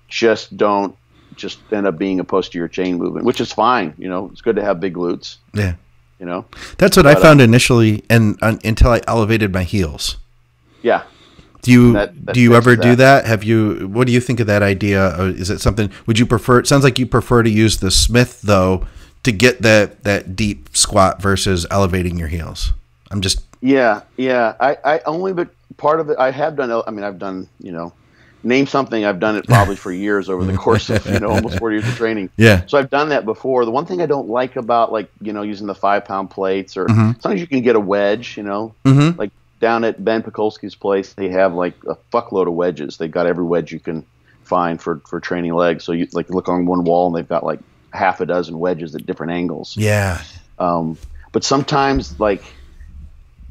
just end up being a posterior chain movement, which is fine. It's good to have big glutes. Yeah. That's what I found initially, and until I elevated my heels. Yeah. Do you ever do that? What do you think of that idea? Or is it something, would you prefer, it sounds like you prefer to use the Smith though, to get that deep squat versus elevating your heels. Yeah. I only, but part of it I have done. I mean, I've done, name something. I've done it probably for years over the course of almost 40 years of training. Yeah. So I've done that before. The one thing I don't like about using the 5-pound plates, or sometimes you can get a wedge. Like down at Ben Pekulski's place, they have like a fuckload of wedges. They've got every wedge you can find for training legs. So you look on one wall and they've got like half a dozen wedges at different angles. Yeah. But sometimes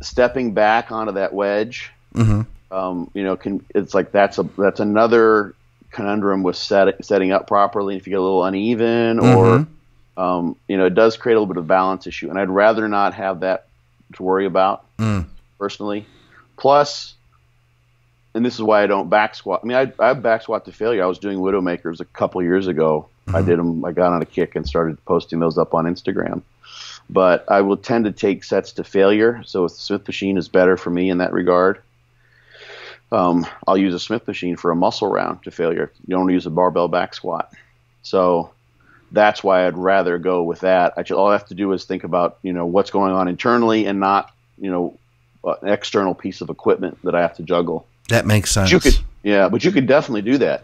stepping back onto that wedge, it's like that's another conundrum with setting up properly. If you get a little uneven, or it does create a little bit of balance issue, and I'd rather not have that to worry about personally. Plus, and this is why I don't back squat. I mean, I back squat to failure. I was doing Widowmakers a couple years ago. I did them. I got on a kick and started posting those up on Instagram. But I will tend to take sets to failure. So a Smith machine is better for me in that regard. I'll use a Smith machine for a muscle round to failure. You don't use a barbell back squat. So that's why I'd rather go with that. All I have to do is think about, what's going on internally, and not, an external piece of equipment that I have to juggle. That makes sense. But you could definitely do that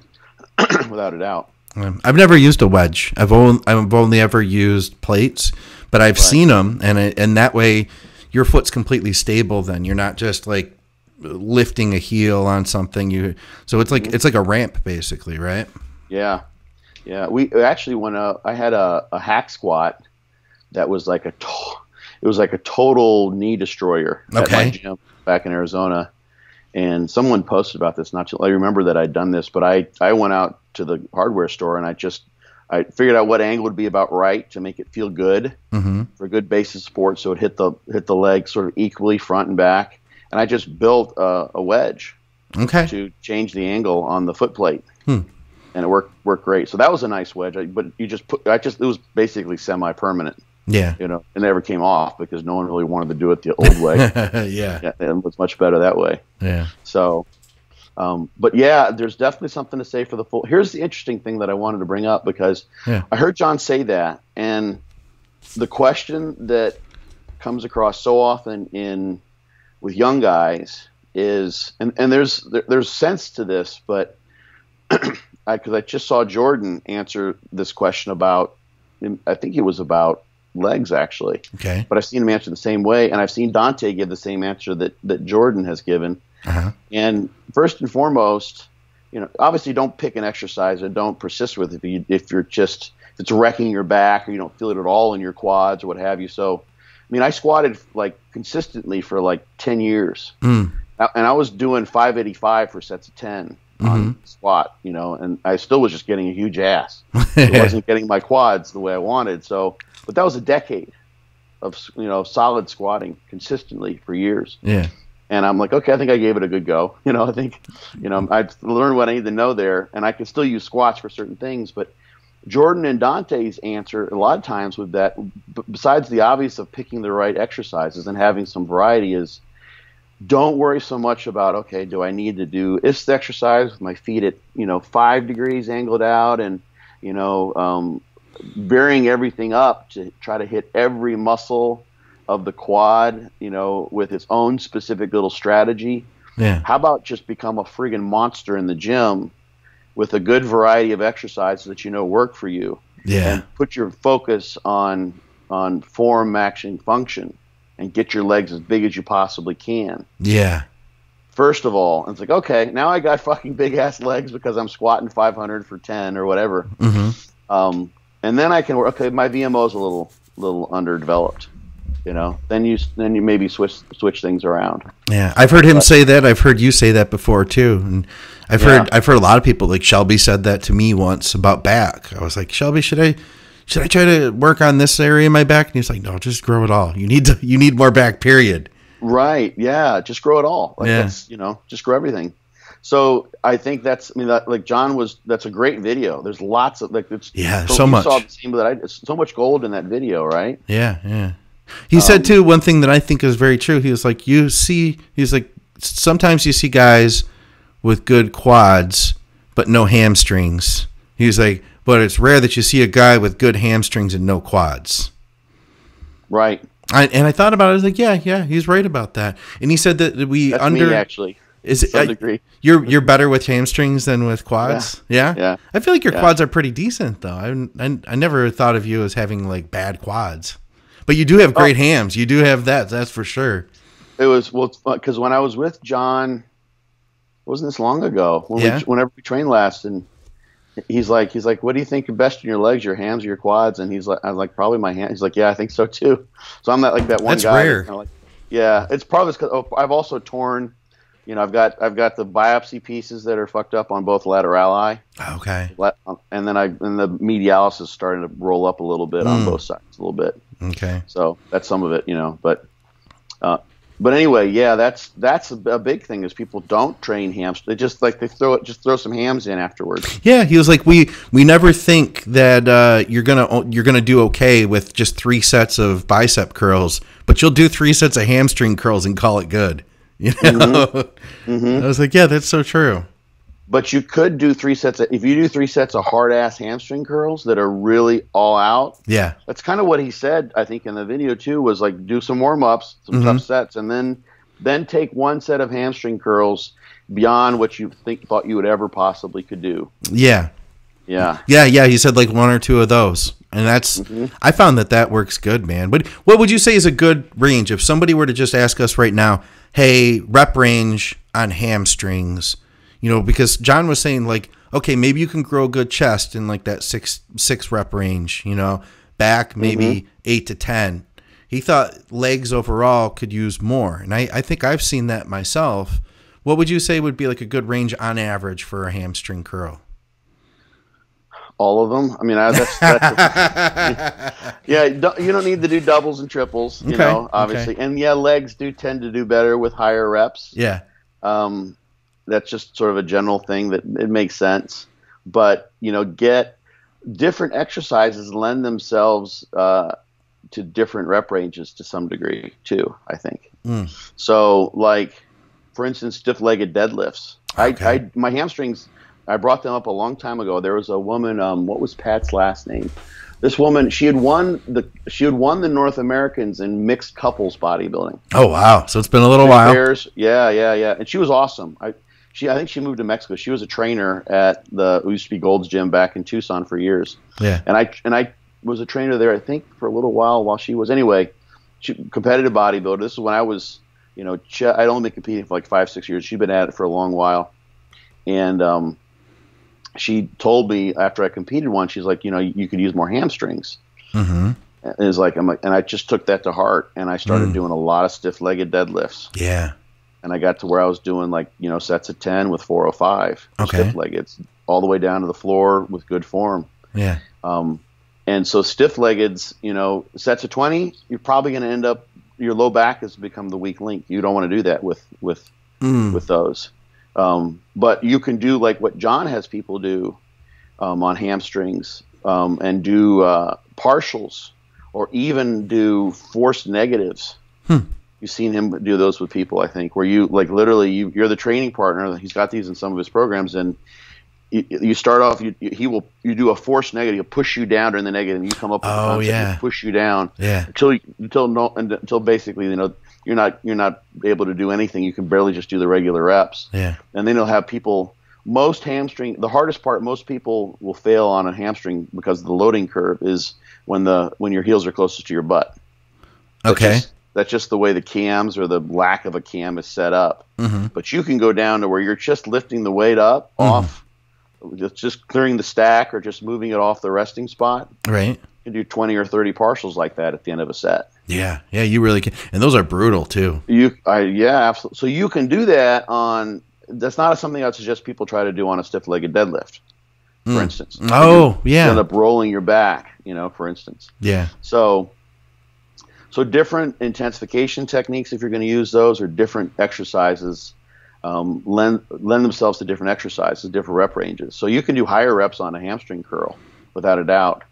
without a doubt. I've never used a wedge. I've only ever used plates, but I've seen them, and that way your foot's completely stable. Then you're not just like lifting a heel on something. So it's like a ramp basically, right? Yeah. We actually I had a hack squat that was like a total knee destroyer at my gym back in Arizona. And someone posted about this. I remember that I'd done this, but I went out to the hardware store and I figured out what angle would be about right to make it feel good for a good basis support, so it hit the leg sort of equally front and back. And I just built a wedge to change the angle on the foot plate, and it worked great. So that was a nice wedge. But it was basically semi-permanent. Yeah. It never came off because no one really wanted to do it the old way. Yeah. It was much better that way. Yeah. So, but yeah, there's definitely something to say for the full. Here's the interesting thing that I wanted to bring up, because I heard John say that, and the question that comes across so often with young guys is, and there's sense to this, but because I just saw Jordan answer this question about, I think it was about legs actually. Okay. But I've seen him answer the same way, and I've seen Dante give the same answer that Jordan has given. And first and foremost, obviously don't pick an exercise and don't persist with it if it's wrecking your back, or you don't feel it at all in your quads or what have you. So, I mean, I squatted like consistently for like 10 years, and I was doing 585 for sets of 10 on squat, and I still was just getting a huge ass. It wasn't getting my quads the way I wanted. So, but that was a decade of solid squatting consistently for years. Yeah. And I'm like, okay, I think I gave it a good go. I think, I learned what I need to know there, and I can still use squats for certain things. But Jordan and Dante's answer a lot of times with that, besides the obvious of picking the right exercises and having some variety, is don't worry so much about, okay, do I need to do this exercise with my feet at, 5 degrees angled out and, varying everything up to try to hit every muscle of the quad, with its own specific little strategy. Yeah. How about just become a friggin' monster in the gym with a good variety of exercises that work for you? Yeah. And put your focus on form matching function and get your legs as big as you possibly can. Yeah. First of all, it's like, okay, now I got fucking big ass legs because I'm squatting 500 for 10 or whatever. Mm-hmm. And then I can work. Okay, my VMO is a little underdeveloped. Then you maybe switch things around. Yeah, I've heard him say that. I've heard you say that before too, and I've heard a lot of people, like Shelby said that to me once about back. I was like, Shelby, should I try to work on this area of my back? And he's like, no, just grow it all. You need more back. Period. Right. Yeah. Just grow it all. That's, just grow everything. So I think that's a great video. There's lots of so much. Saw the same, but so much gold in that video, right? Yeah. Yeah. He said too, one thing that I think is very true. He was like, sometimes you see guys with good quads, but no hamstrings. He was like, but it's rare that you see a guy with good hamstrings and no quads. Right. I thought about it. I was like, yeah, he's right about that. And he said that That's me, actually. Is it? To some degree. You're better with hamstrings than with quads. Yeah. Yeah. I feel like your quads are pretty decent though. I never thought of you as having like bad quads. But you do have great hams. You do have that. That's for sure. It was because when I was with John, wasn't this long ago? Whenever we trained last, and he's like, what do you think best in your legs, your hams or your quads? And I was like, probably my hands. He's like, yeah, I think so too. So I'm not like that one That's guy. Rare. Yeah, it's probably because I've also torn. I've got the biopsy pieces that are fucked up on both laterali. Okay. And then the medialis is starting to roll up a little bit on both sides, a little bit. Okay. So that's some of it, but anyway, yeah, that's a big thing is people don't train hams. They just throw some hams in afterwards. Yeah, he was like, we never think that you're gonna do okay with just 3 sets of bicep curls, but you'll do 3 sets of hamstring curls and call it good. I was like, yeah, that's so true. But you could do 3 sets if you do 3 sets of hard ass hamstring curls that are really all out. Yeah. That's kind of what he said, I think, in the video too, was like do some warm ups, some tough sets, and then take 1 set of hamstring curls beyond what you thought you would ever possibly could do. Yeah. Yeah. Yeah. He said like 1 or 2 of those. And that's I found that works good, man. But what would you say is a good range? If somebody were to just ask us right now, hey, rep range on hamstrings, because John was saying like, okay, maybe you can grow a good chest in like that six rep range, back maybe 8 to 10. He thought legs overall could use more. And I think I've seen that myself. What would you say would be like a good range on average for a hamstring curl? All of them. I mean, yeah, you don't need to do doubles and triples, obviously. Okay. And yeah, legs do tend to do better with higher reps. Yeah. That's just sort of a general thing that it makes sense. But, get different exercises lend themselves to different rep ranges to some degree too, I think. So like, for instance, stiff-legged deadlifts. Okay. My hamstrings, I brought them up a long time ago. There was a woman, what was Pat's last name? This woman, she had won the North Americans in mixed couples bodybuilding. Oh wow! So it's been a little while. Yeah. And she was awesome. I think she moved to Mexico. She was a trainer at the used to be Gold's Gym back in Tucson for years. Yeah. And I was a trainer there, I think, for a little while she was competitive bodybuilder. This is when I was, I'd only been competing for like 5-6 years. She'd been at it for a long while, and she told me after I competed once, she's like, you could use more hamstrings. Mm-hmm. And it's like, and I just took that to heart, and I started doing a lot of stiff-legged deadlifts. Yeah. And I got to where I was doing sets of 10 with 405 stiff-legged, all the way down to the floor with good form. Yeah. And so stiff-leggeds, sets of 20, you're probably going to end up your low back has become the weak link. You don't want to do that with those. But you can do like what John has people do on hamstrings, and do partials, or even do forced negatives. You've seen him do those with people, I think, where you like literally you're the training partner. He's got these in some of his programs, and you start off. You do a forced negative. He'll push you down during the negative, and you come up with the concept, he'll push you down until basically you're not able to do anything. You can barely just do the regular reps. Yeah, and then he'll have people. Most hamstring, the hardest part, most people will fail on a hamstring because the loading curve is when your heels are closest to your butt. Okay. That's just the way the cams or the lack of a cam is set up. But you can go down to where you're just lifting the weight up off, just clearing the stack or just moving it off the resting spot. Right. You can do 20 or 30 partials like that at the end of a set. Yeah, you really can. And those are brutal too. Absolutely. So you can do that on. That's not something I would suggest people try to do on a stiff-legged deadlift, for instance. You end up rolling your back, for instance. Yeah. So different intensification techniques, if you're going to use those, or different exercises, lend themselves to different exercises, different rep ranges. So you can do higher reps on a hamstring curl, without a doubt.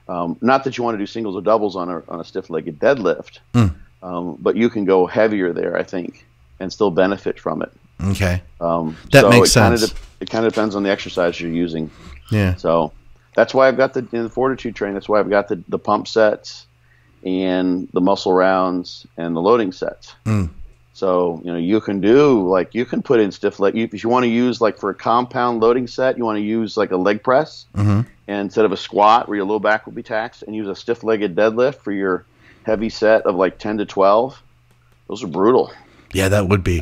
Not that you want to do singles or doubles on a stiff-legged deadlift, but you can go heavier there, I think, and still benefit from it. Okay. That makes sense. It kind of depends on the exercise you're using. Yeah. So that's why I've got the fortitude training. That's why I've got the pump sets and the muscle rounds and the loading sets. So, you can you can put in stiff leg. If you want to use for a compound loading set, you want to use like a leg press, and instead of a squat where your low back will be taxed, and use a stiff-legged deadlift for your heavy set of 10 to 12. Those are brutal. Yeah, that would be.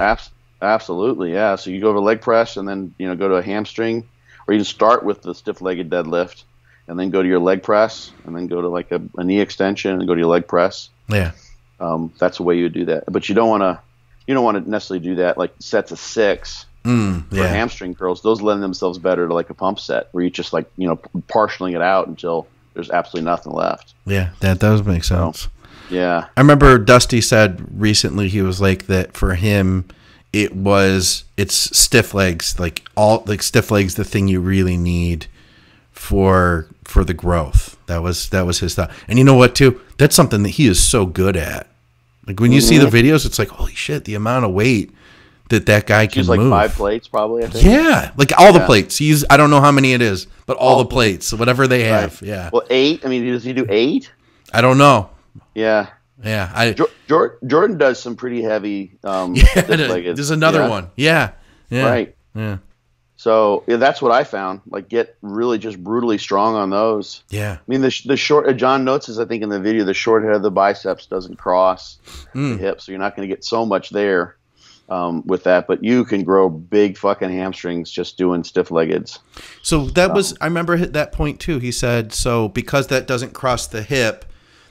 Absolutely, yeah. So you go to leg press and then go to a hamstring, or you can start with the stiff-legged deadlift and then go to your leg press and then go to a knee extension and go to your leg press. Yeah, that's the way you would do that. But you don't want to necessarily do that sets of 6 for hamstring curls. Those lend themselves better to a pump set where you just partialing it out until there's absolutely nothing left. Yeah, that does make sense. So, yeah, I remember Dusty said recently he was like that for him. It's stiff legs, stiff legs, the thing you really need for the growth. That was his thought. And you know what too? That's something that he is so good at. When you see the videos, it's like, holy shit, the amount of weight that guy can move. 5 plates probably, I think. Yeah, all the plates. I don't know how many it is, but all the plates, whatever they have. Right. Yeah. Well, 8. I mean, does he do 8? I don't know. Yeah. Yeah, Jordan does some pretty heavy. There's another one. Yeah, right. Yeah. So that's what I found. Get really just brutally strong on those. Yeah. I mean, the short. John notes, I think in the video, the short head of the biceps doesn't cross the hip, so you're not going to get so much there with that. But you can grow big fucking hamstrings just doing stiff-leggeds. So that was. I remember at that point too. He said so because that doesn't cross the hip.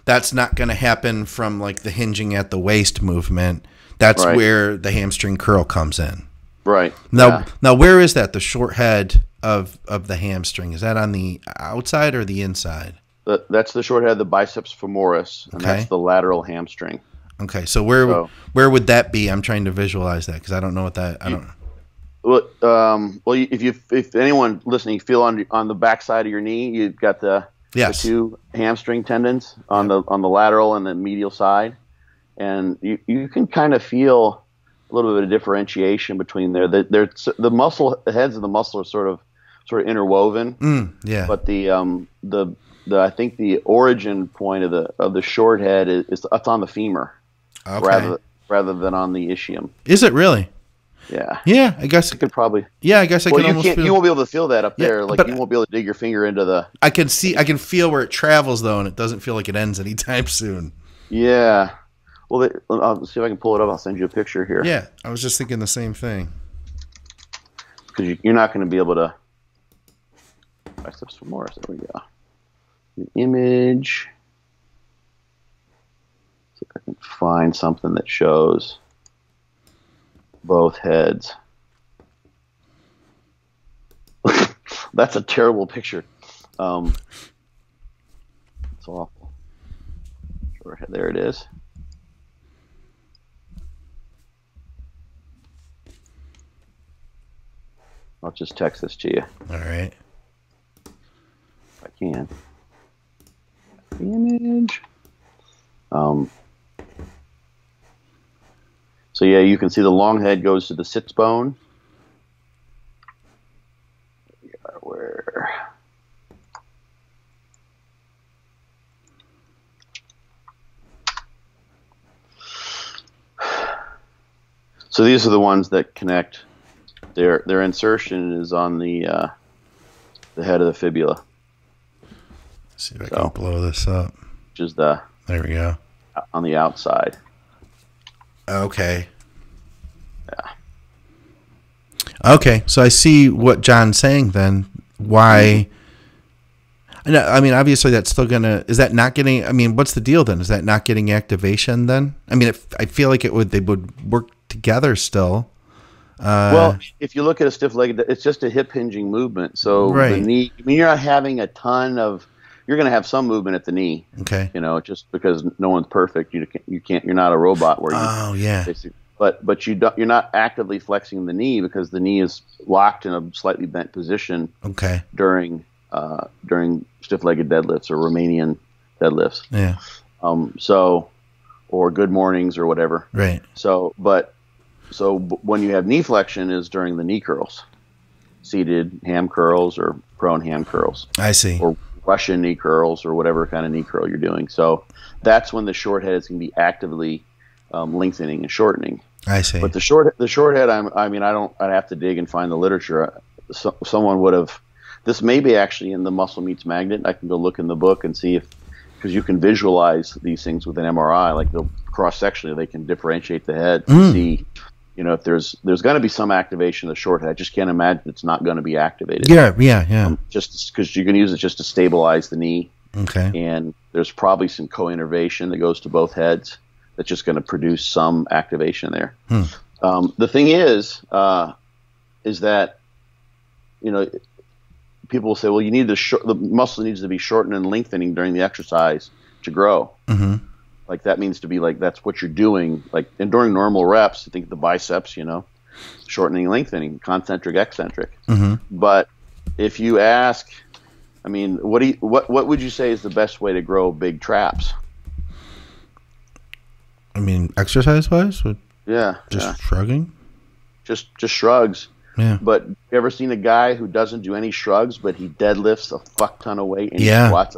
That's not going to happen from the hinging at the waist movement. That's where the hamstring curl comes in. Right. Now, where is that? The short head of the hamstring. Is that on the outside or the inside? That's the short head of the biceps femoris, and that's the lateral hamstring. Okay. So where would that be? I'm trying to visualize that because I don't know what that. I don't know. Well, if anyone listening, you feel on the back side of your knee, you've got the 2 hamstring tendons on the lateral and the medial side, and you can kind of feel a little bit of differentiation between there. The muscle heads of the muscle are sort of interwoven. But the I think the origin point of the short head is it's on the femur, rather than on the ischium. Is it really? Yeah. Yeah, I guess I could probably. Yeah, I guess I can almost feel. You won't be able to feel that up there. But you won't be able to dig your finger into the. I can feel where it travels though, and it doesn't feel like it ends anytime soon. Yeah. Well, I'll see if I can pull it up. I'll send you a picture here. Yeah, I was just thinking the same thing. Because you're not going to be able to. Biceps femoris. There we go. The image. See if I can find something that shows both heads. That's a terrible picture. It's awful. There it is. I'll just text this to you. All right. If I can. Image. So yeah, you can see the long head goes to the sits bone. Where? So these are the ones that connect. Their insertion is on the head of the fibula. Let's see if I can blow this up. Which is there we go. On the outside. Okay. Yeah. Okay, so I see what John's saying then. Why? I mean, obviously that's still gonna. Is that not getting? I mean, what's the deal then? Is that not getting activation then? I mean, I feel like they would work together still. Well, if you look at a stiff-legged, it's just a hip hinging movement. So the knee. I mean, you're not having a ton of. You're going to have some movement at the knee. Okay. You know, just because no one's perfect, you can't. You're not a robot where you. Oh yeah. But you're not actively flexing the knee because the knee is locked in a slightly bent position. Okay. During stiff-legged deadlifts or Romanian deadlifts. Yeah. Or good mornings or whatever. Right. So when you have knee flexion is during the knee curls, seated ham curls or prone ham curls. I see. Or Russian knee curls or whatever kind of knee curl you're doing. So that's when the short head is going to be actively lengthening and shortening. I see. But the short head, I'd have to dig and find the literature. Someone would have. This may be actually in the Muscle Meets Magnet. I can go look in the book and see because you can visualize these things with an MRI, like the cross sectionally, they can differentiate the head and see, if there's going to be some activation of the short head. I just can't imagine it's not going to be activated. Yeah. Just because you can use it just to stabilize the knee. Okay. And there's probably some co-innervation that goes to both heads that's just going to produce some activation there. The thing is that, people will say, well, you need the muscle needs to be shortened and lengthening during the exercise to grow. Mm-hmm. Like that means to be like, that's what you're doing. Like, and during normal reps, I think the biceps, shortening, lengthening, concentric, eccentric. Mm-hmm. But if you ask, I mean, what would you say is the best way to grow big traps? I mean, exercise wise? Yeah. Just shrugging? Just shrugs. Yeah. But you ever seen a guy who doesn't do any shrugs, but he deadlifts a fuck ton of weight and he squats?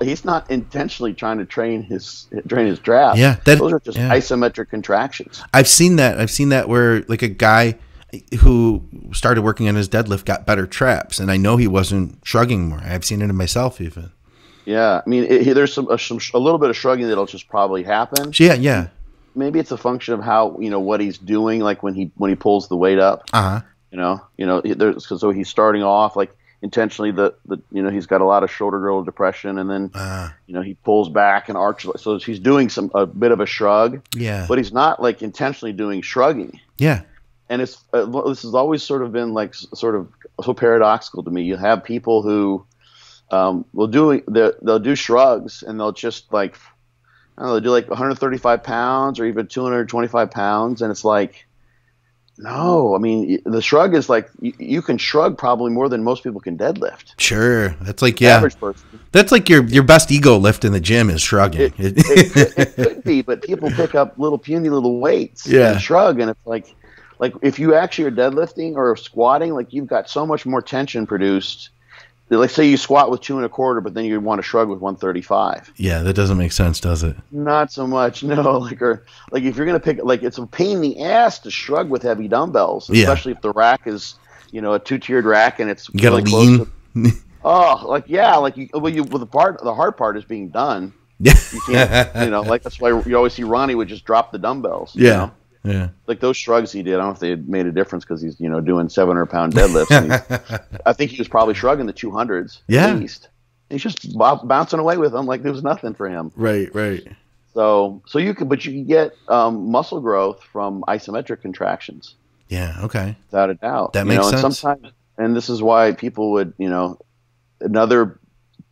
He's not intentionally trying to train his traps. Yeah, those are just isometric contractions. I've seen that where like a guy who started working on his deadlift got better traps, and I know he wasn't shrugging more. I've seen it in myself even. Yeah, I mean, there's a little bit of shrugging that'll just probably happen. Yeah. Maybe it's a function of how what he's doing, like when he pulls the weight up. So he's starting off like intentionally he's got a lot of shoulder girdle depression, and then he pulls back and arches. So he's doing a bit of a shrug. Yeah, but he's not like intentionally doing shrugging. Yeah, and it's this has always sort of been like sort of so paradoxical to me. You have people who they'll do shrugs and they'll just like. They'll do like 135 pounds or even 225 pounds. And it's like, no, I mean, the shrug is like, you can shrug probably more than most people can deadlift. Sure. That's like, average person. That's like your best ego lift in the gym is shrugging. It could be, but people pick up puny little weights and shrug. And it's like if you actually are deadlifting or squatting, like you've got so much more tension produced. Like say you squat with 2 1/4, but then you want to shrug with 135. Yeah, that doesn't make sense, does it? Not so much, no. Like if you're gonna pick, like it's a pain in the ass to shrug with heavy dumbbells, especially if the rack is, a 2-tiered rack and it's you gotta lean. The hard part is being done. Yeah, you can't, like that's why you always see Ronnie would just drop the dumbbells. Yeah. Yeah, like those shrugs he did. I don't know if they made a difference because he's doing 700-pound deadlifts. I think he was probably shrugging the 200s at least. He's just bouncing away with them like there was nothing for him. Right. So you can get muscle growth from isometric contractions. Yeah. Okay. Without a doubt. That makes sense. And sometimes, and this is why people would, another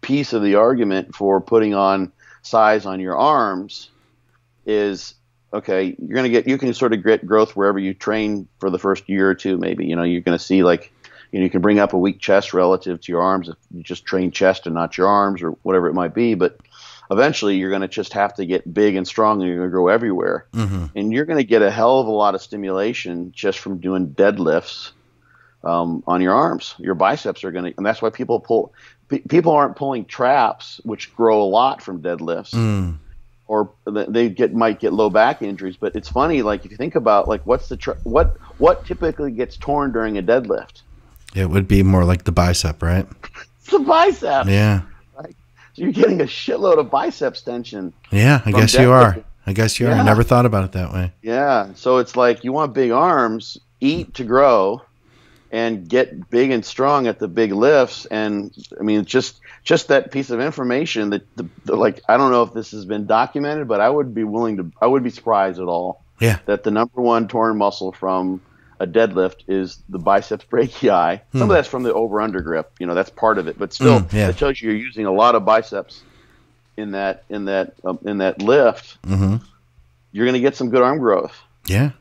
piece of the argument for putting on size on your arms is. okay, you can sort of get growth wherever you train for the first year or two, maybe. You're going to see like, you can bring up a weak chest relative to your arms if you just train chest and not your arms or whatever it might be. But eventually you're going to just have to get big and strong and you're going to grow everywhere. And you're going to get a hell of a lot of stimulation just from doing deadlifts on your arms. Your biceps are going to, and that's why people aren't pulling traps, which grow a lot from deadlifts. Or they might get low back injuries. But it's funny, like if you think about like what typically gets torn during a deadlift. It would be more like the bicep, right? It's the bicep. Yeah. Right? So you're getting a shitload of biceps tension. Yeah, I guess you are. I never thought about it that way. Yeah. So it's like you want big arms, eat to grow, and get big and strong at the big lifts. And I mean, just that piece of information that like, I don't know if this has been documented, but I would be surprised at all. Yeah. That the number one torn muscle from a deadlift is the biceps brachii. Some of that's from the over-under grip. That's part of it, but still, it tells you you're using a lot of biceps in that lift. You're going to get some good arm growth. Yeah.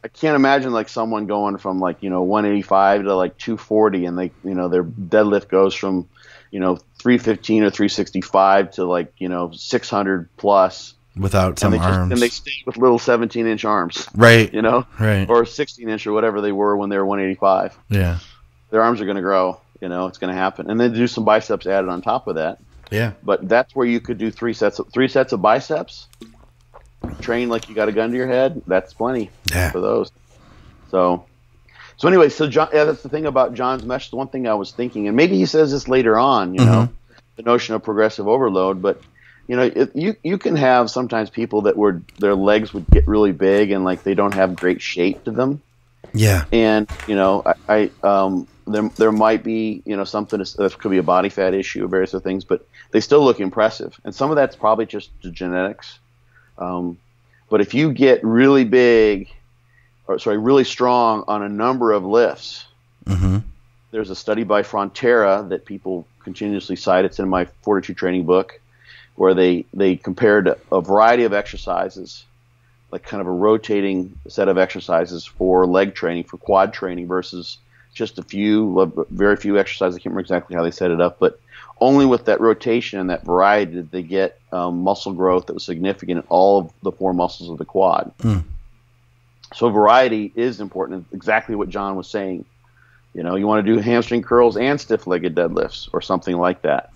I can't imagine like someone going from like 185 to like 240, and they their deadlift goes from 315 or 365 to like 600 plus. Without some arms. And they stay with little 17-inch arms. Right. Right. Or 16-inch or whatever they were when they were 185. Yeah. Their arms are going to grow. It's going to happen. And then do some biceps added on top of that. Yeah. But that's where you could do three sets of biceps. Train like you got a gun to your head. That's plenty for those. So anyway, John, that's the thing about John's mesh. The one thing I was thinking, and maybe he says this later on, the notion of progressive overload, but you can have sometimes people that their legs would get really big and like they don't have great shape to them. Yeah. And there might be something that could be a body fat issue or various other things, but they still look impressive. And some of that's probably just the genetics. But if you get really really strong on a number of lifts, there's a study by Frontera that people continuously cite. It's in my Fortitude training book, where they compared a variety of exercises, like kind of a rotating set of exercises for leg training, for quad training, versus just very few exercises. I can't remember exactly how they set it up, but only with that rotation and that variety did they get muscle growth that was significant in all of the four muscles of the quad. So variety is important. Exactly what John was saying. You want to do hamstring curls and stiff-legged deadlifts or something like that.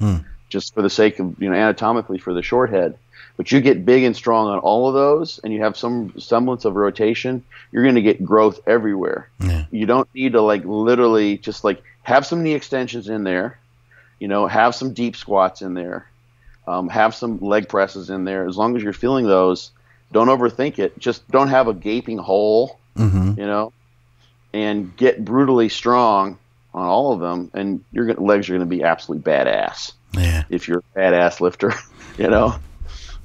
Just for the sake of, anatomically for the short head. But you get big and strong on all of those, and you have some semblance of rotation, you're going to get growth everywhere. Yeah. You don't need to like literally just like have some knee extensions in there, have some deep squats in there, have some leg presses in there. As long as you're feeling those, don't overthink it. Just don't have a gaping hole, and get brutally strong on all of them, and your legs are going to be absolutely badass. Yeah. If you're a badass lifter,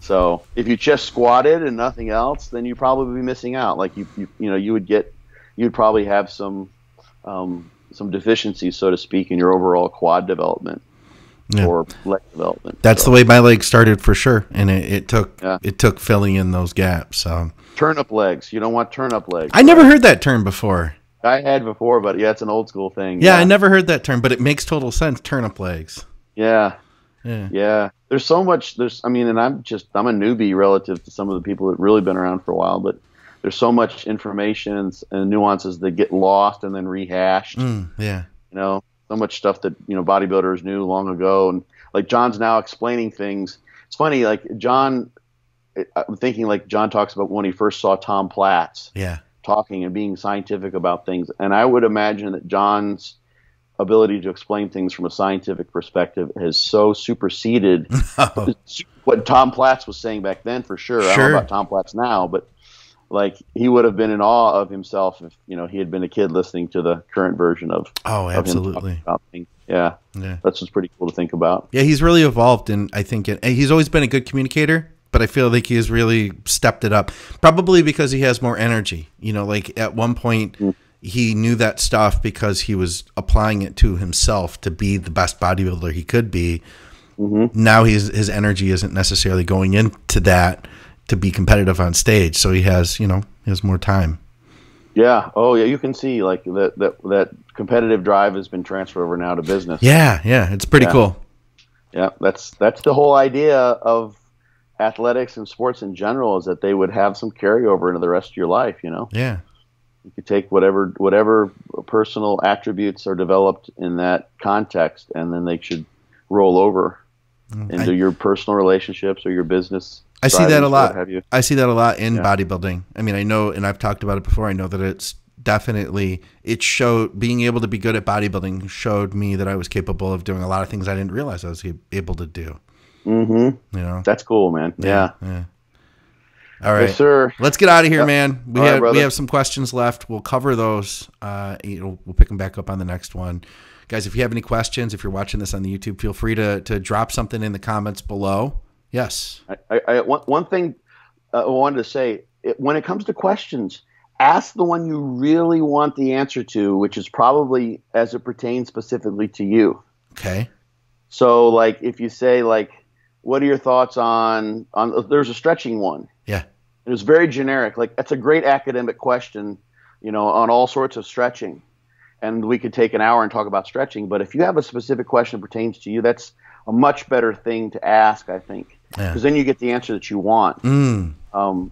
So if you just squatted and nothing else, then you'd probably be missing out. Like you'd probably have some deficiencies, so to speak, in your overall quad development or leg development. That's the way my legs started for sure, and it took filling in those gaps. So turnip legs. You don't want turnip legs. I never heard that term before. I had before, but it's an old school thing. Yeah, I never heard that term, but it makes total sense. Turnip legs. Yeah. There's so much. And I'm a newbie relative to some of the people that have really been around for a while, but there's so much information and nuances that get lost and then rehashed. So much stuff that bodybuilders knew long ago, and like John's now explaining things. It's funny, like I'm thinking like John talks about when he first saw Tom Platz. Talking and being scientific about things, and I would imagine that John's ability to explain things from a scientific perspective has so superseded what Tom Platz was saying back then, for sure. I don't know about Tom Platz now, but like he would have been in awe of himself if he had been a kid listening to the current version of absolutely of him about things. Yeah, that's just pretty cool to think about. Yeah, he's really evolved, and I think he's always been a good communicator. But I feel like he has really stepped it up, probably because he has more energy. Like at one point he knew that stuff because he was applying it to himself to be the best bodybuilder he could be. Now his energy isn't necessarily going into that to be competitive on stage. So he has, he has more time. Yeah. Oh, yeah. You can see like that competitive drive has been transferred over now to business. Yeah. Yeah. It's pretty cool. Yeah. That's the whole idea of athletics and sports in general, is that they would have some carryover into the rest of your life. Yeah. You could take whatever personal attributes are developed in that context, and then they should roll over into your personal relationships or your business. I see that a lot. I see that a lot in bodybuilding. I mean, I know, and I've talked about it before, I know that it's definitely, being able to be good at bodybuilding showed me that I was capable of doing a lot of things I didn't realize I was able to do. Mm-hmm. That's cool, man. Yeah. All right, yes, sir. Let's get out of here, man. We have some questions left. We'll cover those. We'll pick them back up on the next one. Guys, if you have any questions, if you're watching this on the YouTube, feel free to drop something in the comments below. Yes. One thing I wanted to say, when it comes to questions, ask the one you really want the answer to, which is probably as it pertains specifically to you. Okay. So, like, if you say, like, what are your thoughts on there's a stretching one. Yeah. It was very generic. Like, that's a great academic question, on all sorts of stretching. And we could take an hour and talk about stretching. But if you have a specific question that pertains to you, that's a much better thing to ask, I think. Because then you get the answer that you want,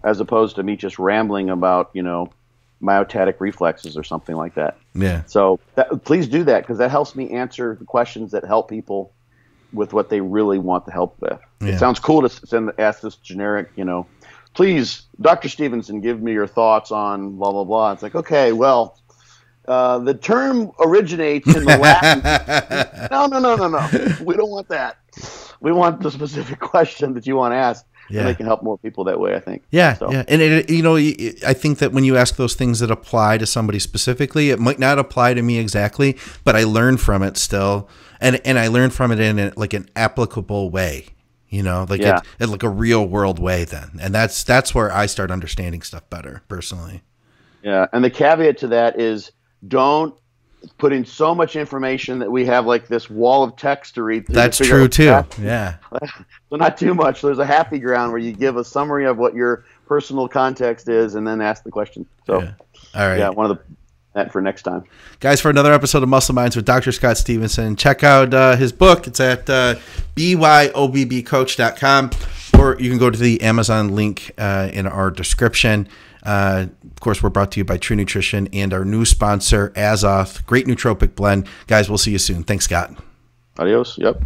as opposed to me just rambling about, myotatic reflexes or something like that. Yeah. So please do that, because that helps me answer the questions that help people with what they really want the help with. Yeah. It sounds cool to ask this generic, please, Dr. Stevenson, give me your thoughts on blah, blah, blah. It's like, okay, well, the term originates in the Latin. No. We don't want that. We want the specific question that you want to ask. Yeah. And they can help more people that way, I think. Yeah, yeah. And, I think that when you ask those things that apply to somebody specifically, it might not apply to me exactly, but I learn from it still. And I learn from it in like an applicable way, like like a real world way then. And that's where I start understanding stuff better, personally. Yeah. And the caveat to that is, don't put in so much information that we have like this wall of text to read through. That's true too. Yeah. So not too much. There's a happy ground where you give a summary of what your personal context is and then ask the question. So, all right. Yeah, that for next time. Guys, for another episode of Muscle Minds with Dr. Scott Stevenson, check out his book. It's at byobbcoach.com, or you can go to the Amazon link in our description. Of course, we're brought to you by True Nutrition and our new sponsor, AZOTH. Great nootropic blend. Guys, we'll see you soon. Thanks, Scott. Adios. Yep.